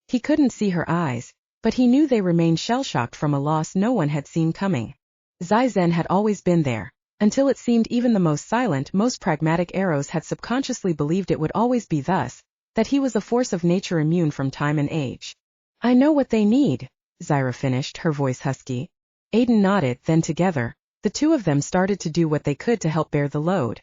He couldn't see her eyes, but he knew they remained shell-shocked from a loss no one had seen coming. Zai-Zen had always been there, until it seemed even the most silent, most pragmatic arrows had subconsciously believed it would always be thus, that he was a force of nature immune from time and age. I know what they need, Zyra finished, her voice husky. Aiden nodded, then together, the two of them started to do what they could to help bear the load.